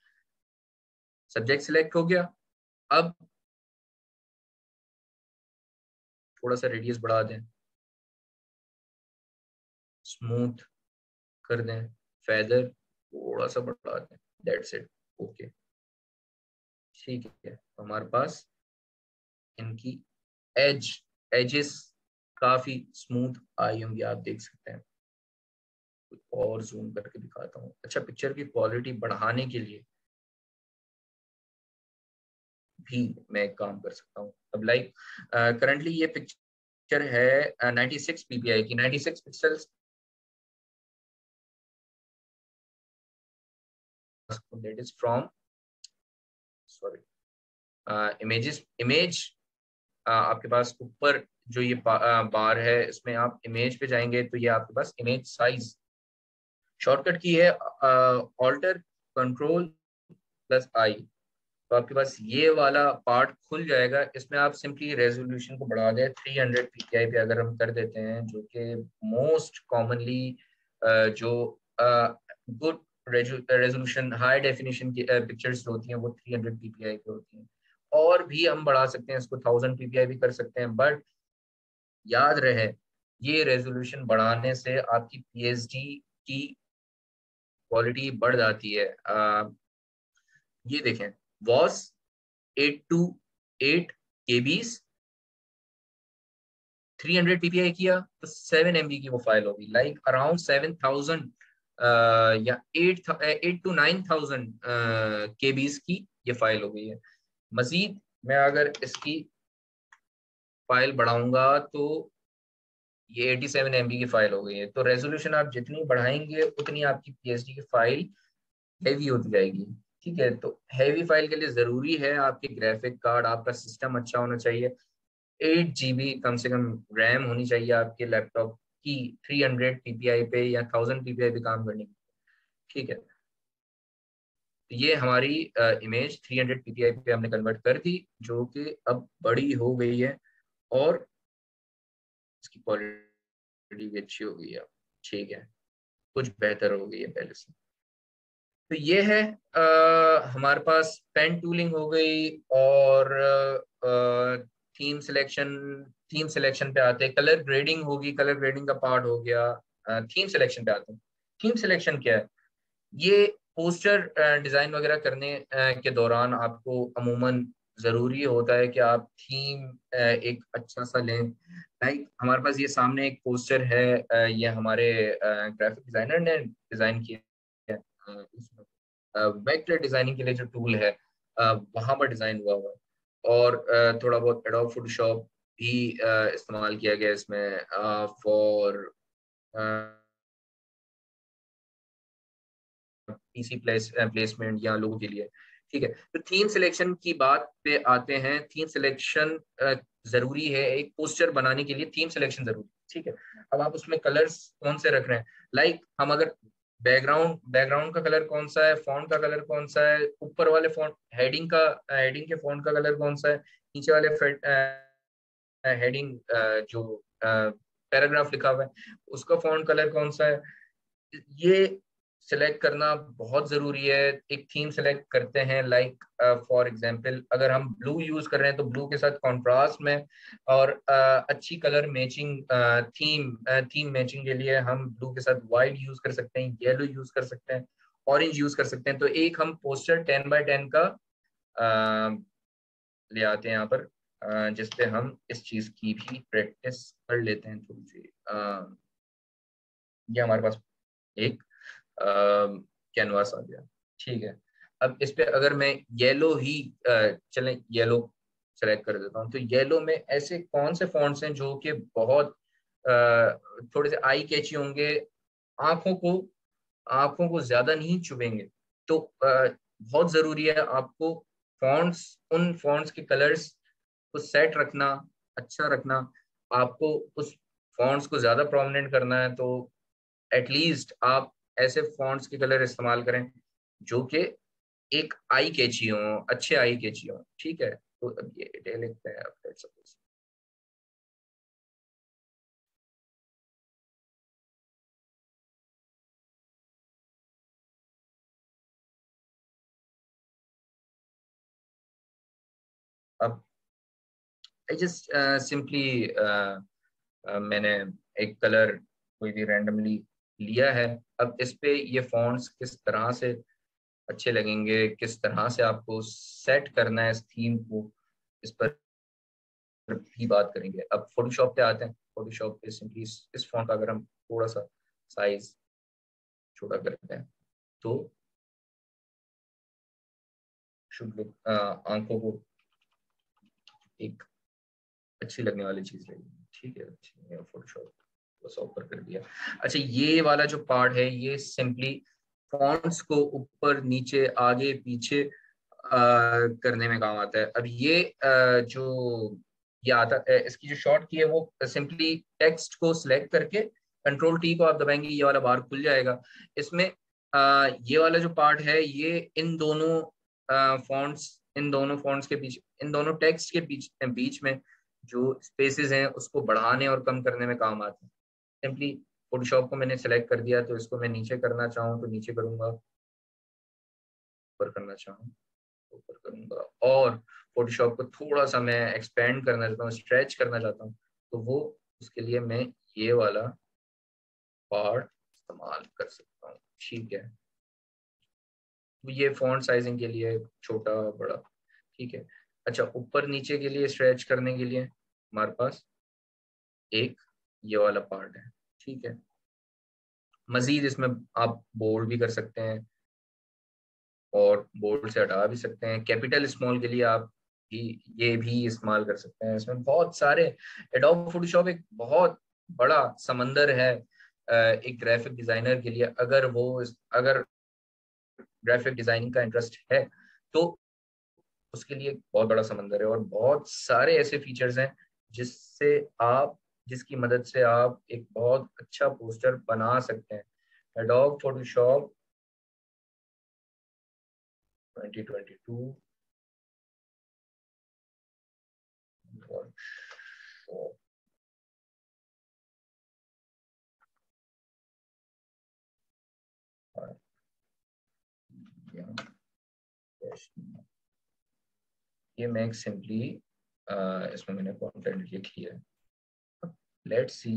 Speaker 2: सब्जेक्ट सिलेक्ट हो गया। अब थोड़ा सा रेडियस बढ़ा दें, स्मूथ कर दें, फेदर थोड़ा सा बढ़ा दें, दैट्स इट, ओके, ठीक है। तो हमारे पास इनकी एजेस काफी स्मूथ आई होंगी, आप देख सकते हैं। और जूम करके दिखाता हूँ। अच्छा, पिक्चर की क्वालिटी बढ़ाने के लिए भी मैं एक काम कर सकता हूँ। अब लाइक करंटली ये पिक्चर है 96 ppi की, 96 pixels that is from sorry image. आपके पास ऊपर जो ये बार है इसमें आप इमेज पे जाएंगे तो ये आपके पास इमेज साइज शॉर्टकट की है ऑल्टर कंट्रोल प्लस आई। तो आपके पास ये वाला पार्ट खुल जाएगा। इसमें आप सिंपली रेजोल्यूशन को बढ़ा दें 300 ppi पे अगर हम कर देते हैं, जो कि मोस्ट कॉमनली जो गुड रेजोल्यूशन हाई डेफिनेशन की पिक्चर्स होती हैं वो 300 ppi की होती हैं, और भी हम बढ़ा सकते हैं इसको, 1000 ppi भी कर सकते हैं। बट याद रहे ये रेजोल्यूशन बढ़ाने से आपकी पीएचडी की क्वालिटी बढ़ जाती है। ये देखें, वॉस 828 केबीज 300 ppi किया तो 7 MB की वो फाइल होगी, लाइक अराउंड 7000 या 8 to 9000 केबीज की ये फाइल हो गई है। मजीद मैं अगर इसकी फाइल बढ़ाऊंगा तो ये 87 MB की फाइल हो गई है। तो रेजोल्यूशन आप जितनी बढ़ाएंगे उतनी आपकी पीएचडी की फाइल हैवी होती जाएगी। ठीक है, तो हैवी फाइल के लिए जरूरी है आपके ग्राफिक कार्ड, आपका सिस्टम अच्छा होना चाहिए, 8 GB कम से कम रैम होनी चाहिए आपके लैपटॉप की, 300 ppi पे या 1000 ppi पे काम करने की। ठीक है, तो ये हमारी इमेज 300 ppi पे हमने कन्वर्ट कर दी, जो कि अब बड़ी हो गई है और इसकी क्वालिटी भी अच्छी हो गई है। ठीक है, कुछ बेहतर हो गई है पहले से। तो ये है हमारे पास पेन टूलिंग हो गई, और थीम सिलेक्शन पे आते हैं, कलर ग्रेडिंग होगी, कलर ग्रेडिंग का पार्ट हो गया। थीम सिलेक्शन पे आते हैं। थीम सिलेक्शन क्या है? ये पोस्टर डिजाइन वगैरह करने के दौरान आपको अमूमन जरूरी होता है कि आप थीम एक अच्छा सा लें। लाइक हमारे पास ये सामने एक पोस्टर है, ये हमारे ग्राफिक डिजाइनर ने डिजाइन किया है। इसमें वेक्टर डिजाइनिंग के लिए जो टूल है वहां पर डिजाइन हुआ हुआ है, और थोड़ा बहुत एडोब फोटोशॉप भी इस्तेमाल किया गया इसमें फॉर पीसी प्लेसमेंट या लोगों के लिए। ठीक है, तो थीम सिलेक्शन की बात पे आते हैं। थीम सिलेक्शन जरूरी है एक पोस्टर बनाने के लिए, थीम सिलेक्शन जरूरी है। ठीक है, अब आप उसमें कलर्स कौन से रख रहे हैं, लाइक हम अगर बैकग्राउंड का कलर कौन सा है, फॉन्ट का कलर कौन सा है, ऊपर वाले फॉन्ट हेडिंग के फॉन्ट का कलर कौन सा है, नीचे वाले हेडिंग जो पैराग्राफ लिखा हुआ है उसका फॉन्ट कलर कौन सा है, ये सिलेक्ट करना बहुत जरूरी है। एक थीम सिलेक्ट करते हैं, लाइक फॉर एग्जांपल अगर हम ब्लू यूज कर रहे हैं तो ब्लू के साथ कॉन्ट्रास्ट में, और अच्छी कलर मैचिंग थीम मैचिंग के लिए हम ब्लू के साथ वाइट यूज कर सकते हैं, येलो यूज कर सकते हैं, ऑरेंज यूज कर सकते हैं। तो एक हम पोस्टर 10x10 का ले आते हैं यहाँ पर, जिसपे हम इस चीज की भी प्रैक्टिस कर लेते हैं थोड़ी सी। ये हमारे पास एक कैनवास आ गया। ठीक है, अब इस पे अगर मैं येलो ही चलें येलो सेलेक्ट कर देता हूँ, तो येलो में ऐसे कौन से फॉन्ट्स हैं जो कि बहुत थोड़े से आई कैची होंगे, आंखों को आंखों को ज्यादा नहीं चुभेंगे। तो बहुत जरूरी है आपको उन फॉन्ट्स के कलर्स को सेट रखना, अच्छा रखना। आपको उस फॉन्ट्स को ज्यादा प्रोमिनेंट करना है तो एटलीस्ट आप ऐसे फॉन्ट्स के कलर इस्तेमाल करें जो कि एक आई कैची हो, अच्छे आई कैची हो। ठीक है, तो अब ये इटैलिक पे है, अब सपोज अब आई जस्ट सिंपली मैंने एक कलर कोई भी रैंडमली लिया है। अब इस पे ये फॉन्ट्स किस तरह से अच्छे लगेंगे, किस तरह से आपको सेट करना है इस थीम को, इस पर भी बात करेंगे। अब फोटोशॉप पे आते हैं। फोटोशॉप पे सिंपली इस फॉन्ट का अगर हम थोड़ा सा साइज छोटा करते हैं तो शुड लुक, आंखों को एक अच्छी लगने वाली चीज रहेगी। ठीक है, फोटोशॉप बस ऊपर कर दिया। अच्छा, ये वाला जो पार्ट है ये सिंपली फॉन्ट्स को ऊपर नीचे आगे पीछे करने में काम आता है। अब ये जो ये आता है, इसकी जो शॉर्ट की है वो सिंपली टेक्स्ट को सिलेक्ट करके कंट्रोल टी को आप दबाएंगे, ये वाला बार खुल जाएगा। इसमें ये वाला जो पार्ट है ये इन दोनों फॉन्ट्स के बीच, इन दोनों टेक्स्ट के बीच में जो स्पेसेस हैं उसको बढ़ाने और कम करने में काम आते हैं। सिंपली फोटोशॉप को मैंने सेलेक्ट कर दिया, तो इसको मैं नीचे करना चाहूँ तो नीचे करूंगा, ऊपर करना चाहूँ ऊपर करूंगा, और फोटोशॉप को थोड़ा सा मैं एक्सपेंड करना चाहता हूँ, स्ट्रेच करना चाहता हूँ, तो वो उसके लिए मैं ये वाला पार्ट इस्तेमाल कर सकता हूँ। ठीक है, ये फॉन्ट साइजिंग के लिए छोटा बड़ा, ठीक है। अच्छा, ऊपर नीचे के लिए स्ट्रेच करने के लिए हमारे पास एक ये वाला पार्ट है, ठीक है। मजीद इसमें आप बोल्ड भी कर सकते हैं और बोल्ड से हटा भी सकते हैं। कैपिटल स्मॉल के लिए आप भी ये भी इस्तेमाल कर सकते हैं। इसमें बहुत सारे, एडोब फोटोशॉप एक बहुत बड़ा समंदर है एक ग्राफिक डिजाइनर के लिए। अगर ग्राफिक डिजाइनिंग का इंटरेस्ट है तो उसके लिए बहुत बड़ा समंदर है, और बहुत सारे ऐसे फीचर्स हैं जिससे आप जिसकी मदद से आप एक बहुत अच्छा पोस्टर बना सकते हैं। Adobe Photoshop 2022 workshop। ये मैं एक सिंपली इसमें मैंने कंटेंट लिख लिया है। लेट्स सी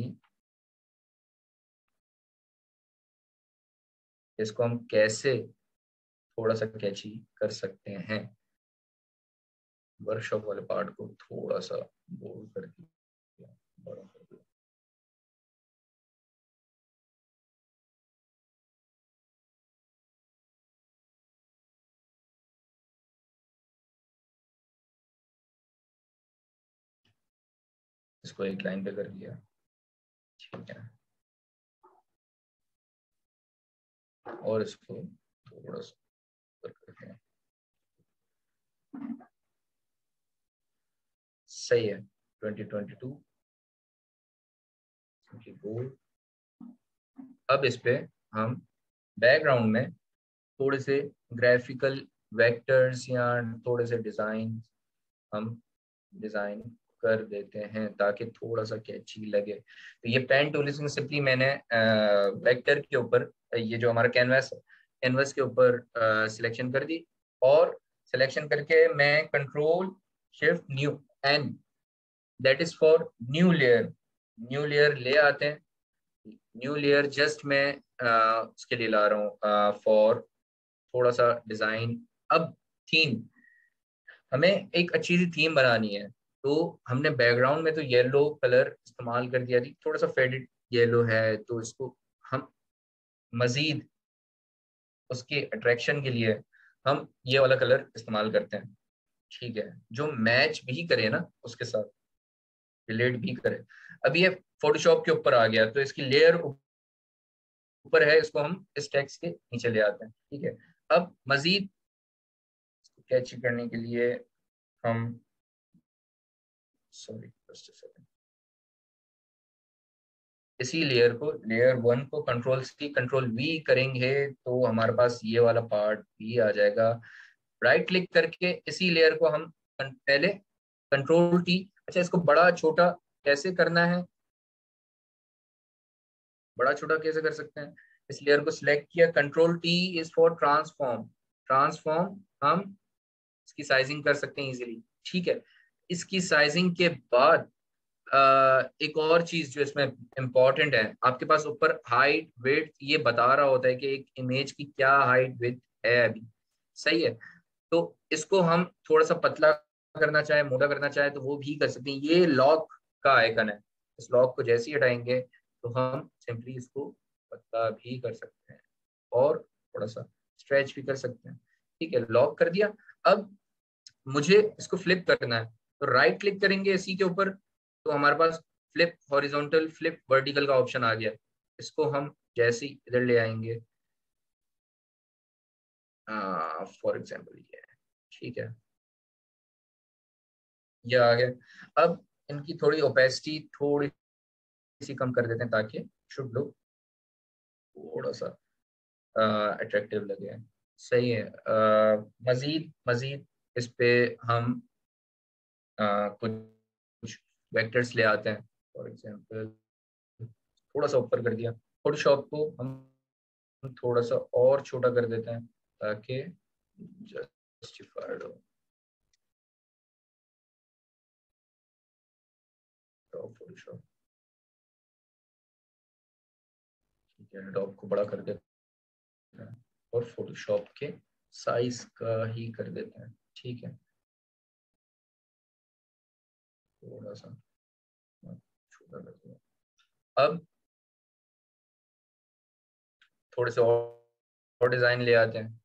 Speaker 2: इसको हम कैसे थोड़ा सा कैची कर सकते हैं। वर्कशॉप वाले पार्ट को थोड़ा सा बोल्ड कर दिया, बड़ा कर दिया। इसको एक लाइन पे कर दिया, ठीक है। और इसको थोड़ा सा करके सही है। 2022 बोल्ड। अब इस पे हम बैकग्राउंड में थोड़े से ग्राफिकल वेक्टर्स या थोड़े से डिजाइन हम डिजाइन कर देते हैं ताकि थोड़ा सा कैची लगे। तो ये पेन टूल में सिंपली मैंने वेक्टर के ऊपर, ये जो हमारा कैनवास है, कैनवास के ऊपर सिलेक्शन कर दी, और सिलेक्शन करके मैं control shift new N, that is for new layer ले आते हैं। न्यू लेयर जस्ट मैं उसके लिए ला रहा हूँ फॉर थोड़ा सा डिजाइन। अब थीम, हमें एक अच्छी सी थीम बनानी है, तो हमने बैकग्राउंड में तो येलो कलर इस्तेमाल कर दिया थी, थोड़ा सा फेडेड येलो है, तो इसको हम मजीद उसके अट्रैक्शन के लिए हम ये वाला कलर इस्तेमाल करते हैं, ठीक है, जो मैच भी करे ना उसके साथ, रिलेट भी करे। अब ये फोटोशॉप के ऊपर आ गया, तो इसकी लेयर ऊपर है, इसको हम इस टेक्स्ट के नीचे ले आते हैं, ठीक है। अब मजीद कैची करने के लिए हम, सॉरी जस्ट अ सेकंड, इसी लेयर को, लेयर 1 को कंट्रोल वी करेंगे तो हमारे पास ये वाला पार्ट भी आ जाएगा। राइट क्लिक करके इसी लेयर को हम पहले कंट्रोल टी, अच्छा इसको बड़ा छोटा कैसे करना है, बड़ा छोटा कैसे कर सकते हैं, इस लेयर को सिलेक्ट किया, control T is for transform, transform हम इसकी साइजिंग कर सकते हैं इजीली, ठीक है। इसकी साइजिंग के बाद एक और चीज जो इसमें इंपॉर्टेंट है, आपके पास ऊपर हाइट विड्थ ये बता रहा होता है कि एक इमेज की क्या हाइट विड्थ है अभी, सही है। तो इसको हम थोड़ा सा पतला करना चाहे, मोटा करना चाहे तो वो भी कर सकते हैं। ये लॉक का आइकन है, इस लॉक को जैसे ही हटाएंगे तो हम सिंपली इसको पतला भी कर सकते हैं और थोड़ा सा स्ट्रेच भी कर सकते हैं, ठीक है। लॉक कर दिया। अब मुझे इसको फ्लिप करना है, तो राइट क्लिक करेंगे इसी के ऊपर, तो हमारे पास फ्लिप हॉरिजॉन्टल, फ्लिप वर्टिकल का ऑप्शन आ गया। इसको हम जैसे ही इधर ले आएंगे, फॉर एग्जाम्पल ये है, ठीक है, ये आ गया। अब इनकी थोड़ी ओपेसिटी थोड़ी सी कम कर देते हैं ताकि शुड लुक थोड़ा सा अट्रैक्टिव लगे, सही है। मजीद मजीद इस पे हम कुछ वेक्टर्स ले आते हैं, फॉर एग्जाम्पल थोड़ा सा ऊपर कर दिया। फोटोशॉप को हम थोड़ा सा और छोटा कर देते हैं ताकि जस्टिफाइड हो। फोटोशॉप ठीक है, डॉग को बड़ा कर देते हैं और फोटोशॉप के साइज का ही कर देते हैं। ठीक है, थोड़ा सा छोटा कर दिया। अब थोड़े से और डिजाइन ले आते हैं।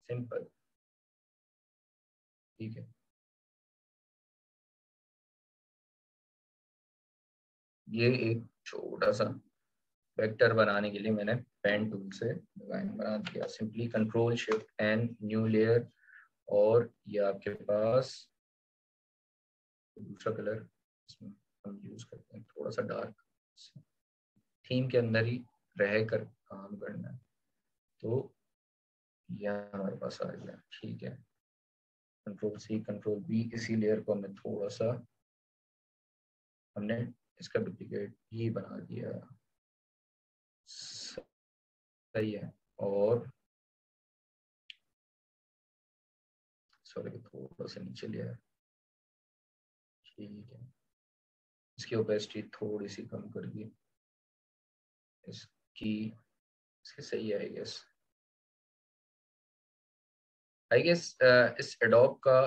Speaker 2: सिंपल, ठीक है। ये एक छोटा सा वेक्टर बनाने के लिए मैंने पेन टूल से डिजाइन बना दिया। Simply control shift N, new layer, और ये आपके पास दूसरा कलर इसमें हम यूज करते हैं, थोड़ा सा डार्क, थीम के अंदर ही रह कर काम करना है। तो यह हमारे पास आ गया। ठीक है, कंट्रोल सी कंट्रोल बी, इसी लेयर को हमने थोड़ा सा हमने इसका डुप्लीकेट ही बना दिया। सही है। और सॉरी, थोड़ा सा नीचे लिया है। ठीक है, इसकी ओपेसिटी थोड़ी सी कम कर दी। इसकी सही है आई गेस। इस एडोब का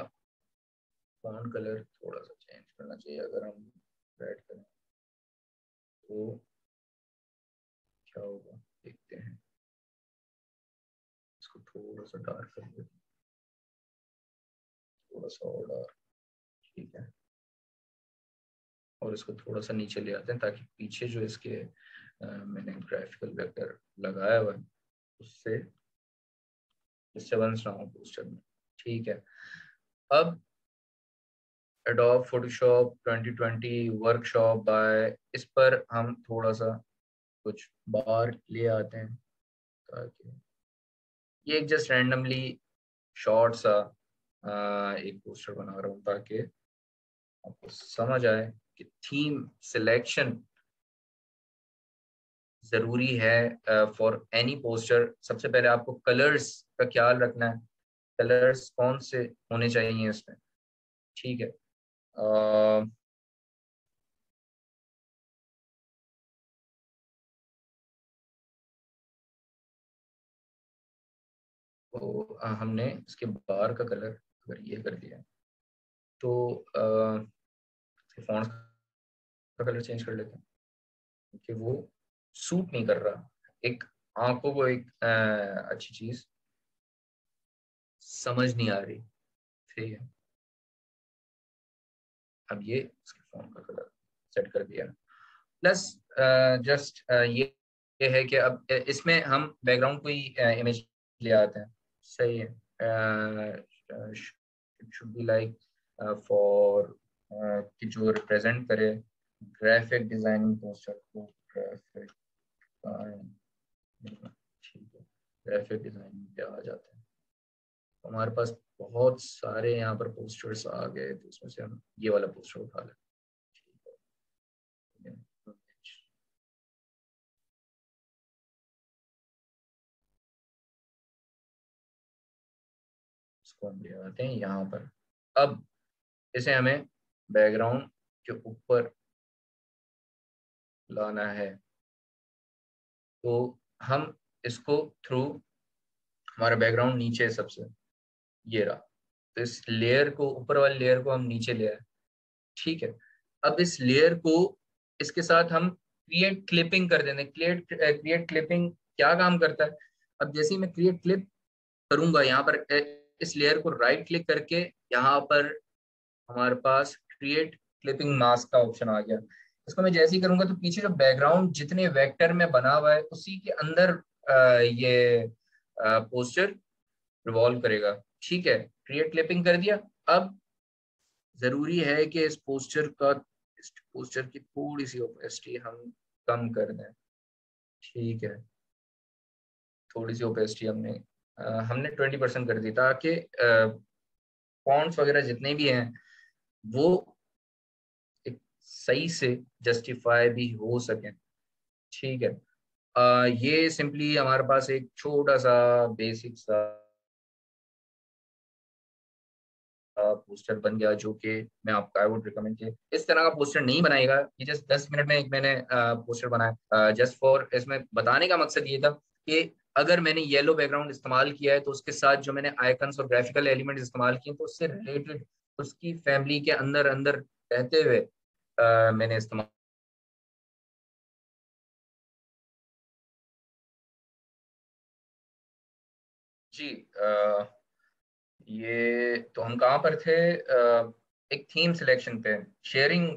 Speaker 2: फॉन्ट कलर थोड़ा सा चेंज करना चाहिए। अगर हम रेड करें तो क्या होगा देखते हैं। इसको थोड़ा सा डार्क कर देते हैं, थोड़ा सा और डार्क। ठीक है, और इसको थोड़ा सा नीचे ले आते हैं ताकि पीछे जो इसके मैंने ग्राफिकल वेक्टर लगाया हुआ है उससे डिस्टर्बेंस ना हो पोस्टर में। ठीक है, अब एडोब फोटोशॉप 2020 वर्कशॉप बाय, इस पर हम थोड़ा सा कुछ बार ले आते हैं ताकि ये एक जस्ट रैंडमली शॉर्ट सा एक पोस्टर बना रहा हूँ ताकि आपको समझ आए कि थीम सिलेक्शन जरूरी है फॉर एनी पोस्टर। सबसे पहले आपको कलर्स का ख्याल रखना है, कलर्स कौन से होने चाहिए इसमें। ठीक है, तो हमने इसके बार का कलर अगर ये कर दिया तो फॉन्ट का कलर चेंज कर लेते हैं क्योंकि वो सूट नहीं कर रहा एक आंखों को, एक अच्छी चीज समझ नहीं आ रही। ठीक है, अब ये इसके फॉन्ट का कलर सेट कर दिया। प्लस जस्ट ये है कि अब इसमें हम बैकग्राउंड को ही इमेज ले आते हैं। सही है, it should be like for कि जो रिप्रेजेंट करे ग्राफिक डिजाइनिंग पोस्टर को। ग्राफिक, ठीक है, ग्राफिक डिजाइनिंग पे आ जाते हैं। हमारे पास बहुत सारे यहाँ पर पोस्टर्स आ गए तो उसमें से हम ये वाला पोस्टर उठा लें। इसको हम ले आते हैं यहाँ पर। अब इसे हमें बैकग्राउंड के ऊपर लाना है तो हम इसको थ्रू, हमारा बैकग्राउंड नीचे है सबसे, ये रहा, तो इस लेयर को, ऊपर वाले लेयर को हम नीचे ले आए। ठीक है, अब इस लेयर को इसके साथ हम क्रिएट क्लिपिंग कर देंगे। क्रिएट क्लिपिंग क्या काम करता है, अब जैसे ही मैं क्रिएट क्लिप करूंगा यहाँ पर इस लेयर को राइट क्लिक करके यहाँ पर हमारे पास क्रिएट क्लिपिंग मास्क का ऑप्शन आ गया। इसको मैं जैसे ही करूंगा तो पीछे जो बैकग्राउंड जितने वेक्टर में बना हुआ है उसी के अंदर ये पोस्टर रिवॉल्व करेगा। ठीक है, क्रिएट क्लिपिंग कर दिया। अब जरूरी है कि इस पोस्टर की थोड़ी सी ओपेसिटी हम कम कर दें। ठीक है, थोड़ी सी ओपेसिटी हमने 20% कर दी ताकि फॉन्ट्स वगैरह जितने भी हैं वो एक सही से जस्टिफाई भी हो सकें। ठीक है, ये सिंपली हमारे पास एक छोटा सा बेसिक सा पोस्टर बन गया, जो कि मैं आपको आई वुड रिकमेंड कि इस तरह का पोस्टर नहीं बनाएगा। ये जस्ट 10 मिनट में एक मैंने पोस्टर बनाया जस्ट फॉर, इसमें बताने का मकसद ये था कि अगर मैंने येलो बैकग्राउंड इस्तेमाल किया है तो उसके साथ जो मैंने आइकन्स और ग्राफिकल एलिमेंट इस्तेमाल किए तो उससे रिलेटेड उसकी फैमिली के अंदर अंदर रहते हुए मैंने इस्तेमाल। जी, ये तो हम कहाँ पर थे? एक थीम सिलेक्शन पे शेयरिंग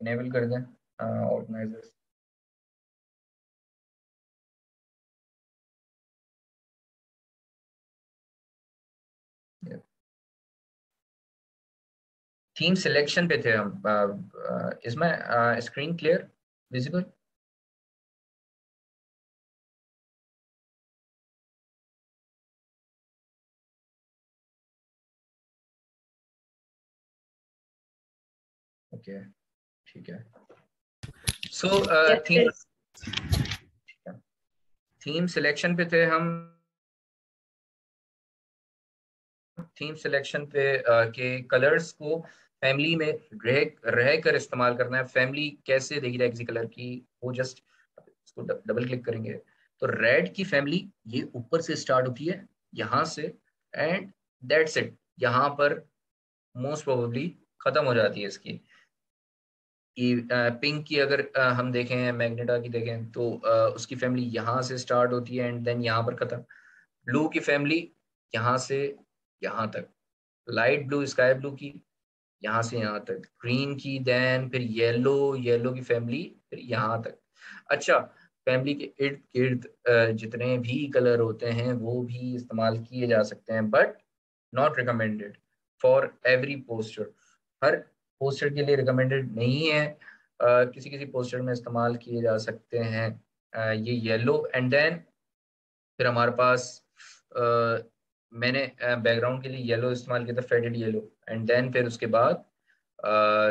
Speaker 2: इनेबल कर दें ऑर्गेनाइजर्स। थीम सिलेक्शन पे थे हम। इसमें स्क्रीन क्लियर विजिबल? ओके, ठीक है। सो
Speaker 1: Yes,
Speaker 2: theme
Speaker 1: yes.
Speaker 2: Theme selection पे थे हम। थीम सिलेक्शन पे के कलर्स को फैमिली में रह रह कर इस्तेमाल करना है। फैमिली कैसे देगी रहा है किसी कलर की, वो जस्ट इसको डबल क्लिक करेंगे तो रेड की फैमिली ये ऊपर से स्टार्ट होती है यहाँ से, एंड दैट्स इट, यहाँ पर मोस्ट प्रोबेबली खत्म हो जाती है इसकी। कि पिंक की अगर हम देखें, मैग्नेटा की देखें तो उसकी फैमिली यहाँ से स्टार्ट होती है एंड देन यहाँ पर खत्म। ब्लू की फैमिली यहाँ से यहाँ तक, लाइट ब्लू स्काई ब्लू की यहाँ से यहाँ तक, ग्रीन की देन फिर येलो, येलो की फैमिली फिर यहाँ तक। अच्छा, फैमिली के इर्द गिर्द जितने भी कलर होते हैं वो भी इस्तेमाल किए जा सकते हैं, but not recommended for every poster. Her poster के लिए रिकमेंडेड नहीं है। किसी किसी पोस्टर में इस्तेमाल किए जा सकते हैं ये येलो। एंड देन फिर हमारे पास मैंने बैकग्राउंड के लिए येलो इस्तेमाल किया था, फेडेड येलो। एंड देन फिर उसके बाद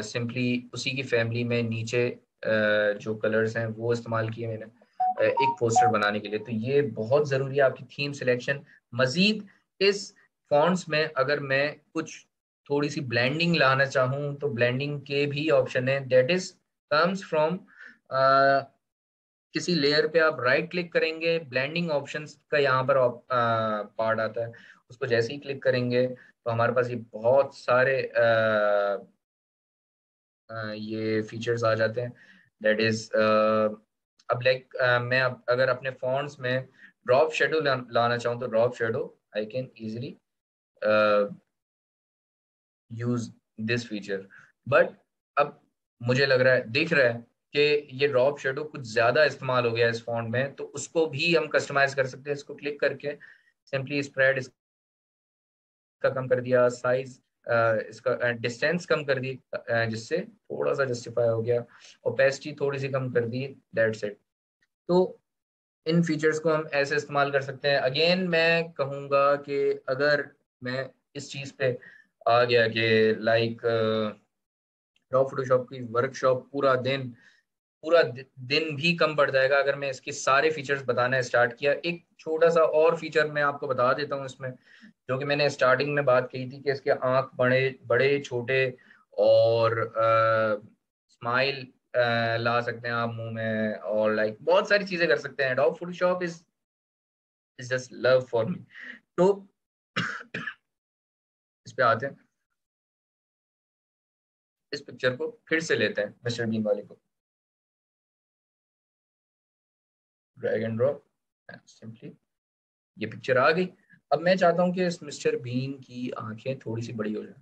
Speaker 2: सिंपली उसी की फैमिली में नीचे जो कलर्स हैं वो इस्तेमाल किए मैंने एक पोस्टर बनाने के लिए। तो ये बहुत ज़रूरी है आपकी थीम सिलेक्शन। मजीद इस फॉन्ट्स में अगर मैं कुछ थोड़ी सी ब्लेंडिंग लाना चाहूँ तो ब्लेंडिंग के भी ऑप्शन है, दैट इज कम्स फ्रॉम किसी लेयर पे आप राइट क्लिक करेंगे, ब्लेंडिंग ऑप्शंस का यहाँ पर पार्ट आता है, उसको जैसे ही क्लिक करेंगे तो हमारे पास ये बहुत सारे ये फीचर्स आ जाते हैं। दैट इज अब लाइक मैं अगर अपने फॉन्ट्स में ड्रॉप शेडो लाना चाहूँ तो drop shadow I can easily use this feature. But अब मुझे लग रहा है, दिख रहा है कि ये ड्रॉप शेडो कुछ ज्यादा इस्तेमाल हो गया है इस फॉन्ट में, तो उसको भी हम कस्टमाइज कर सकते हैं। इसको क्लिक करके सिंपली स्प्रेड इसका कम कर दिया, साइज इसका डिस्टेंस कम कर दी जिससे थोड़ा सा जस्टिफाई हो गया, ओपेसिटी थोड़ी सी कम कर दी, दैट्स इट। तो इन फीचर्स को हम ऐसे इस्तेमाल कर सकते हैं। अगेन मैं कहूँगा कि अगर मैं इस चीज़ पे आ गया कि लाइक रॉ फोटोशॉप की वर्कशॉप पूरा दिन भी कम पड़ जाएगा अगर मैं इसके सारे फीचर्स बताना स्टार्ट किया। एक छोटा सा और फीचर मैं आपको बता देता हूँ इसमें, जो कि मैंने स्टार्टिंग में बात की थी कि इसके आंख बड़े बड़े छोटे और स्माइल ला सकते हैं आप मुंह में, और लाइक बहुत सारी चीजें कर सकते हैं। Adobe Photoshop is just love for me. तो इस पे आते हैं, इस पिक्चर को फिर से लेते हैं मिस्टर बीन वाले को, ड्रैग एंड ड्रॉप, सिंपली ये पिक्चर आ गई। अब मैं चाहता हूँ कि इस मिस्टर बीन की आंखें थोड़ी सी बड़ी हो जाए।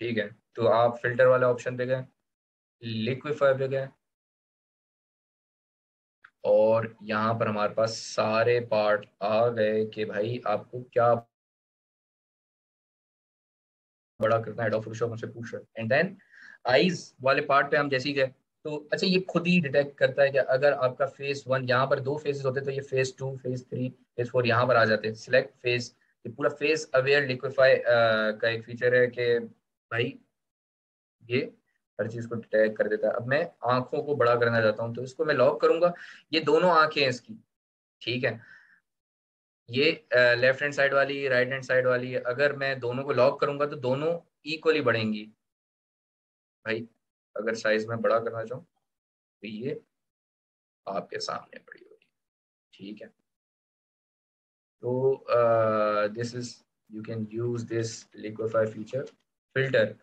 Speaker 2: ठीक है, तो आप फिल्टर वाले ऑप्शन पे गए, लिक्विफाई पे गए, और यहाँ पर हमारे पास सारे पार्ट आ गए कि भाई आपको क्या बड़ा करना है। एडोब फोटोशॉप हमसे पूछ रहा है। एंड देन आईज वाले पार्ट पे हम जैसे ही गए तो अच्छा ये खुद ही डिटेक्ट करता है कि अगर आपका फेस 1, यहाँ पर दो फेसेस होते तो ये फेस 2, फेस 3, फेस 4 यहाँ पर आ जाते हैं। सिलेक्ट फेस, ये पूरा फेस अवेयर लिक्विफाई का एक फीचर है कि भाई ये हर चीज को डिटेक्ट कर देता है। अब मैं आंखों को बड़ा करना चाहता हूँ, तो इसको मैं लॉक करूंगा। ये दोनों आंखें हैं इसकी, ठीक है, ये लेफ्ट हैंड साइड वाली, राइट हैंड साइड वाली, अगर मैं दोनों को लॉक करूंगा तो दोनों इक्वली बढ़ेंगी। भाई अगर साइज में बड़ा करना चाहूँ तो ये आपके सामने बड़ी होगी, ठीक है। तो this is, you can use this liquefy feature filter.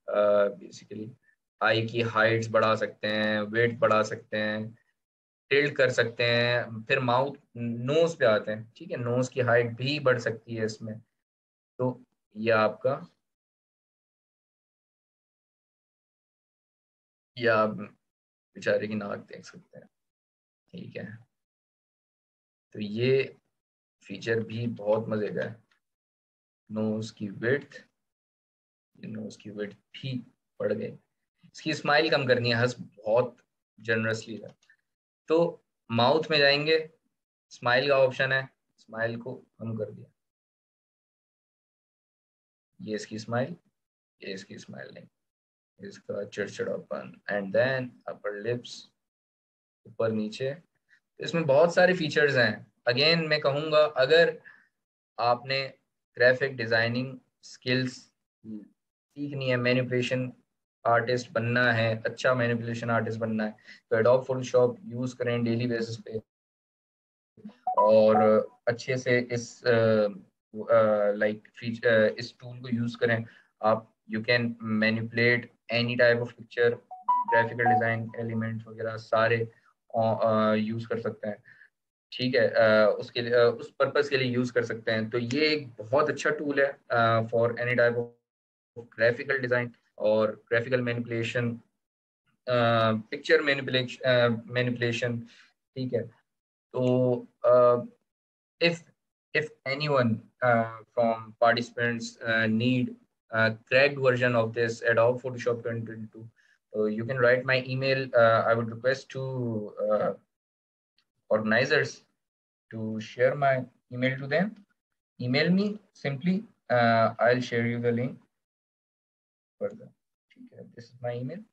Speaker 2: Basically I की हाइट्स बढ़ा सकते हैं, वेट बढ़ा सकते हैं, टिल्ट कर सकते हैं, फिर माउथ नोज पे आते हैं, ठीक है, नोज की हाइट भी बढ़ सकती है इसमें। तो ये आपका, ये आप बेचारे की नाक देख सकते हैं, ठीक है। तो ये फीचर भी बहुत मजे का है। नोज की विड्थ, नोज की विड्थ भी बढ़ गई। इसकी स्माइल कम करनी है, हंस बहुत जनरसली है। तो माउथ में जाएंगे, स्माइल का ऑप्शन है, स्माइल को कम कर दिया, ये इसकी स्माइल, ये इसकी स्माइल नहीं, इसका चिड़चिड़ापन। एंड देन अपर लिप्स, ऊपर नीचे। इसमें बहुत सारे फीचर्स हैं। अगेन मैं कहूँगा, अगर आपने ग्राफिक डिजाइनिंग स्किल्स सीखनी है, मैनिपुलेशन आर्टिस्ट बनना है, अच्छा मैनिपुलेशन आर्टिस्ट बनना है, तो एडोब फोटोशॉप यूज करें डेली बेसिस पे, और अच्छे से इस इस टूल को यूज करें। आप you can manipulate any type of picture, graphical design elements वगैरह सारे यूज कर सकते हैं, ठीक है। उसके लिए उस पर्पस के लिए यूज कर सकते हैं। तो ये एक बहुत अच्छा टूल है for any type of graphical design और ग्राफिकल मैनिपुलेशन, पिक्चर मैनिपुलेशन, ठीक है। तो if if anyone from participants need a cracked version of this Adobe Photoshop 2022, you can write my email. I would request to organizers to share my email to them. Email me simply. I'll share you the link further. Okay, this is my email.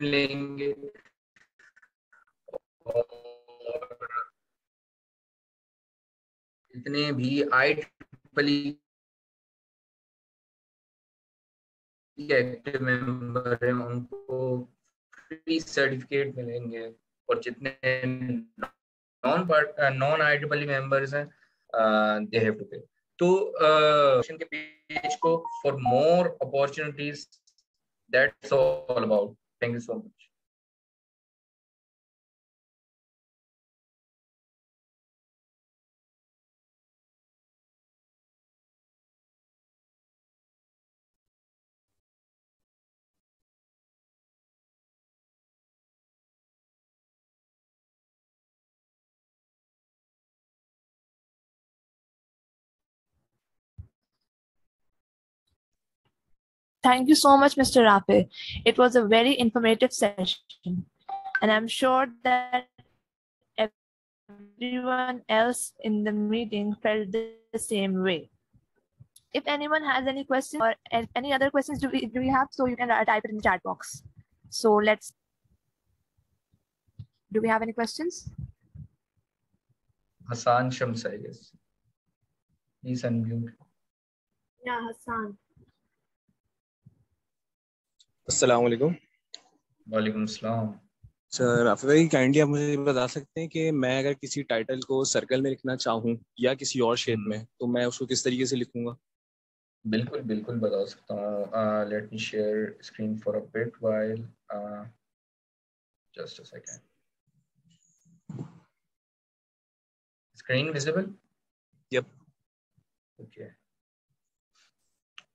Speaker 2: लेंगे और जितने भी IEEE एक्टिव मेंबर हैं उनको फ्री सर्टिफिकेट मिलेंगे, और जितने नॉन IEEE मेंबर्स हैं दे हैव टू पे। तो के पेज को for more opportunities, that's all about. Thank you so much.
Speaker 1: Thank you so much, Mr. Rafe. It was a very informative session, and I'm sure that everyone else in the meeting felt the same way. If anyone has any questions or any other questions do we have, so you can type it in the chat box. So do we have any questions?
Speaker 2: Hassan Shams, I guess. Please unmute.
Speaker 1: Yeah, Hassan.
Speaker 3: अस्सलाम वालेकुम।
Speaker 2: वालेकुम सलाम।
Speaker 3: सर राफी भाई, काइंडली आप मुझे बता सकते हैं कि मैं अगर किसी टाइटल को सर्कल में लिखना चाहूँ या किसी और शेप में, तो मैं उसको किस तरीके से लिखूंगा?
Speaker 2: बिल्कुल बिल्कुल बता सकता हूँ। Let me share screen for a bit while, just a second. Screen visible?
Speaker 3: Yup.
Speaker 2: Okay.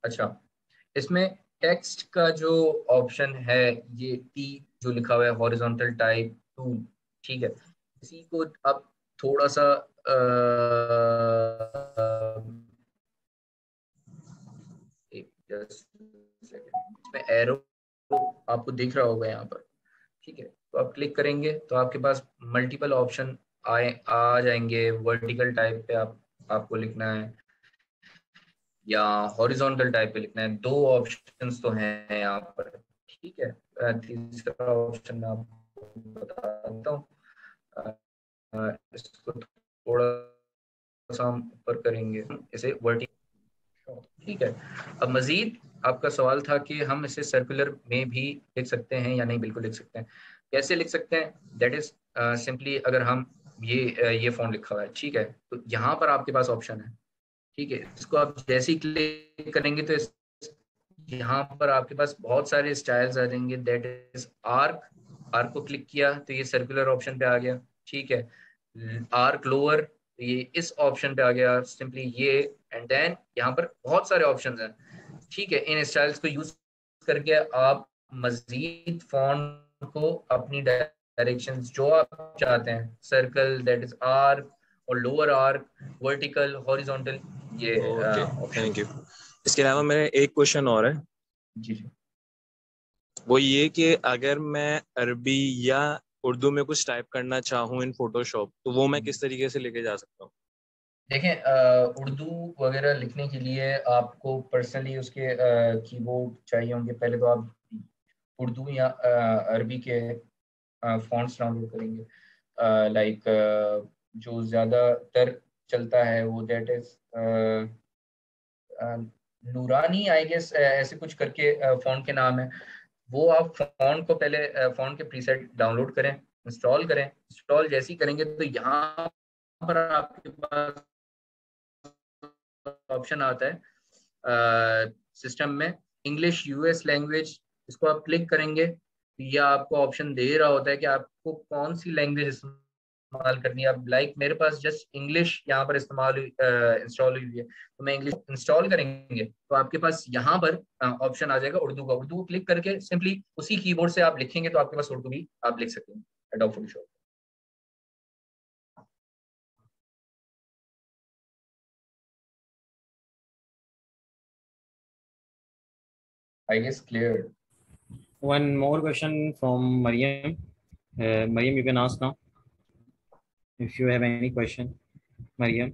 Speaker 2: अच्छा, इसमें टेक्स्ट का जो ऑप्शन है, ये टी जो लिखा हुआ है हॉरिजॉन्टल टाइप टू, ठीक है, इसी को आप थोड़ा सा इसमें एरो आपको दिख रहा होगा यहाँ पर, ठीक है, तो आप क्लिक करेंगे तो आपके पास मल्टीपल ऑप्शन आ जाएंगे। वर्टिकल टाइप पे आपको लिखना है या हॉरिजॉन्टल टाइप पे लिखना है, दो ऑप्शंस तो हैं यहाँ पर, ठीक है। तीसरा ऑप्शन मैं आपको बताता हूँ, इसको थोड़ा सा हम ऊपर करेंगे, इसे वर्टिकल, ठीक है। अब मजीद आपका सवाल था कि हम इसे सर्कुलर में भी लिख सकते हैं या नहीं। बिल्कुल लिख सकते हैं। कैसे लिख सकते हैं? दैट इज सिंपली, अगर हम ये फॉन्ट लिखा हुआ है, ठीक है, तो यहाँ पर आपके पास ऑप्शन है, ठीक है, इसको आप जैसे ही क्लिक करेंगे तो यहाँ पर आपके पास बहुत सारे स्टाइल्स आ जाएंगे। दैट इज आर्क, आर्क को क्लिक किया तो ये सर्कुलर ऑप्शन पे आ गया, ठीक है। आर्क लोअर, ये इस ऑप्शन पे आ गया सिंपली ये, एंड देन यहाँ पर बहुत सारे ऑप्शंस हैं, ठीक है। इन स्टाइल्स को यूज करके आप मजीद फॉन्ट को अपनी डायरेक्शन जो आप चाहते हैं, सर्कल, दैट इज आर्क, और लोअर आर्क, वर्टिकल, हॉरिजॉन्टल, ये
Speaker 3: ओके,
Speaker 2: ऑप्शन।
Speaker 3: Thank you. इसके अलावा मेरा एक क्वेश्चन और है,
Speaker 2: जी जी।
Speaker 3: वो ये कि अगर मैं अरबी या उर्दू में कुछ टाइप करना चाहूँ इन फोटोशॉप, तो वो मैं किस तरीके से लेके जा सकता हूँ?
Speaker 2: देखें, उर्दू वगैरह लिखने के लिए आपको पर्सनली उसके कीबोर्ड चाहिए होंगे। पहले तो आप उर्दू या अरबी के फॉन्ट्स डाउनलोड करेंगे, लाइक जो ज़्यादातर चलता है वो दैट इज नूरानी, आई गेस, ऐसे कुछ करके फॉन्ट के नाम है। वो आप फॉन्ट को पहले फॉन्ट के प्रीसेट डाउनलोड करें, इंस्टॉल करें। इंस्टॉल जैसे ही करेंगे तो यहाँ पर आपके पास ऑप्शन आता है सिस्टम में, इंग्लिश यूएस लैंग्वेज, इसको आप क्लिक करेंगे तो ये आपको ऑप्शन दे रहा होता है कि आपको कौन सी लैंग्वेज इस्तेमाल करनी है। अब लाइक मेरे पास जस्ट इंग्लिश यहाँ पर इस्तेमाल इंस्टॉल हुई है, तो मैं इंग्लिश इंस्टॉल करेंगे तो आपके पास यहाँ पर ऑप्शन आ जाएगा उर्दू का। उर्दू को क्लिक करके सिंपली उसी कीबोर्ड से आप लिखेंगे तो आपके पास उर्दू भी आप लिख सकते हैं Adobe Photoshop. I guess clear.
Speaker 4: One more question from Mariam. Mariam, you can ask now if you have any question. Mariam.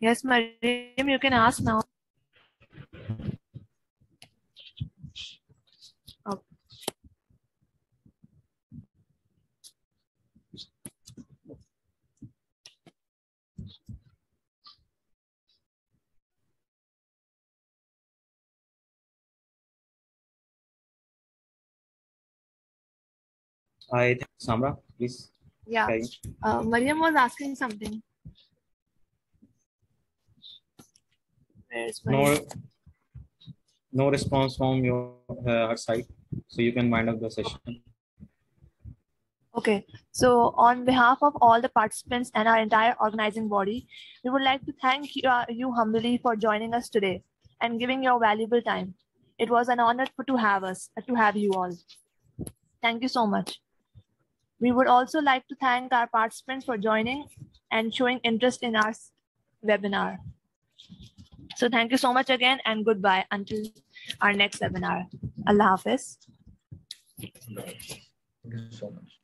Speaker 1: Yes, Mariam, you can ask now. Okay.
Speaker 4: I think Samra, please.
Speaker 1: Yeah,
Speaker 4: carry.
Speaker 1: Mariam was asking something. Where's Mariam?
Speaker 4: No response from your her side, so you can wind up the session.
Speaker 1: Okay, so on behalf of all the participants and our entire organizing body, we would like to thank you humbly for joining us today and giving your valuable time. It was an honor to have you all. Thank you so much. We would also like to thank our participants for joining and showing interest in our webinar. So thank you so much again and goodbye until our next webinar. Allah Hafiz.
Speaker 2: Thank you so much.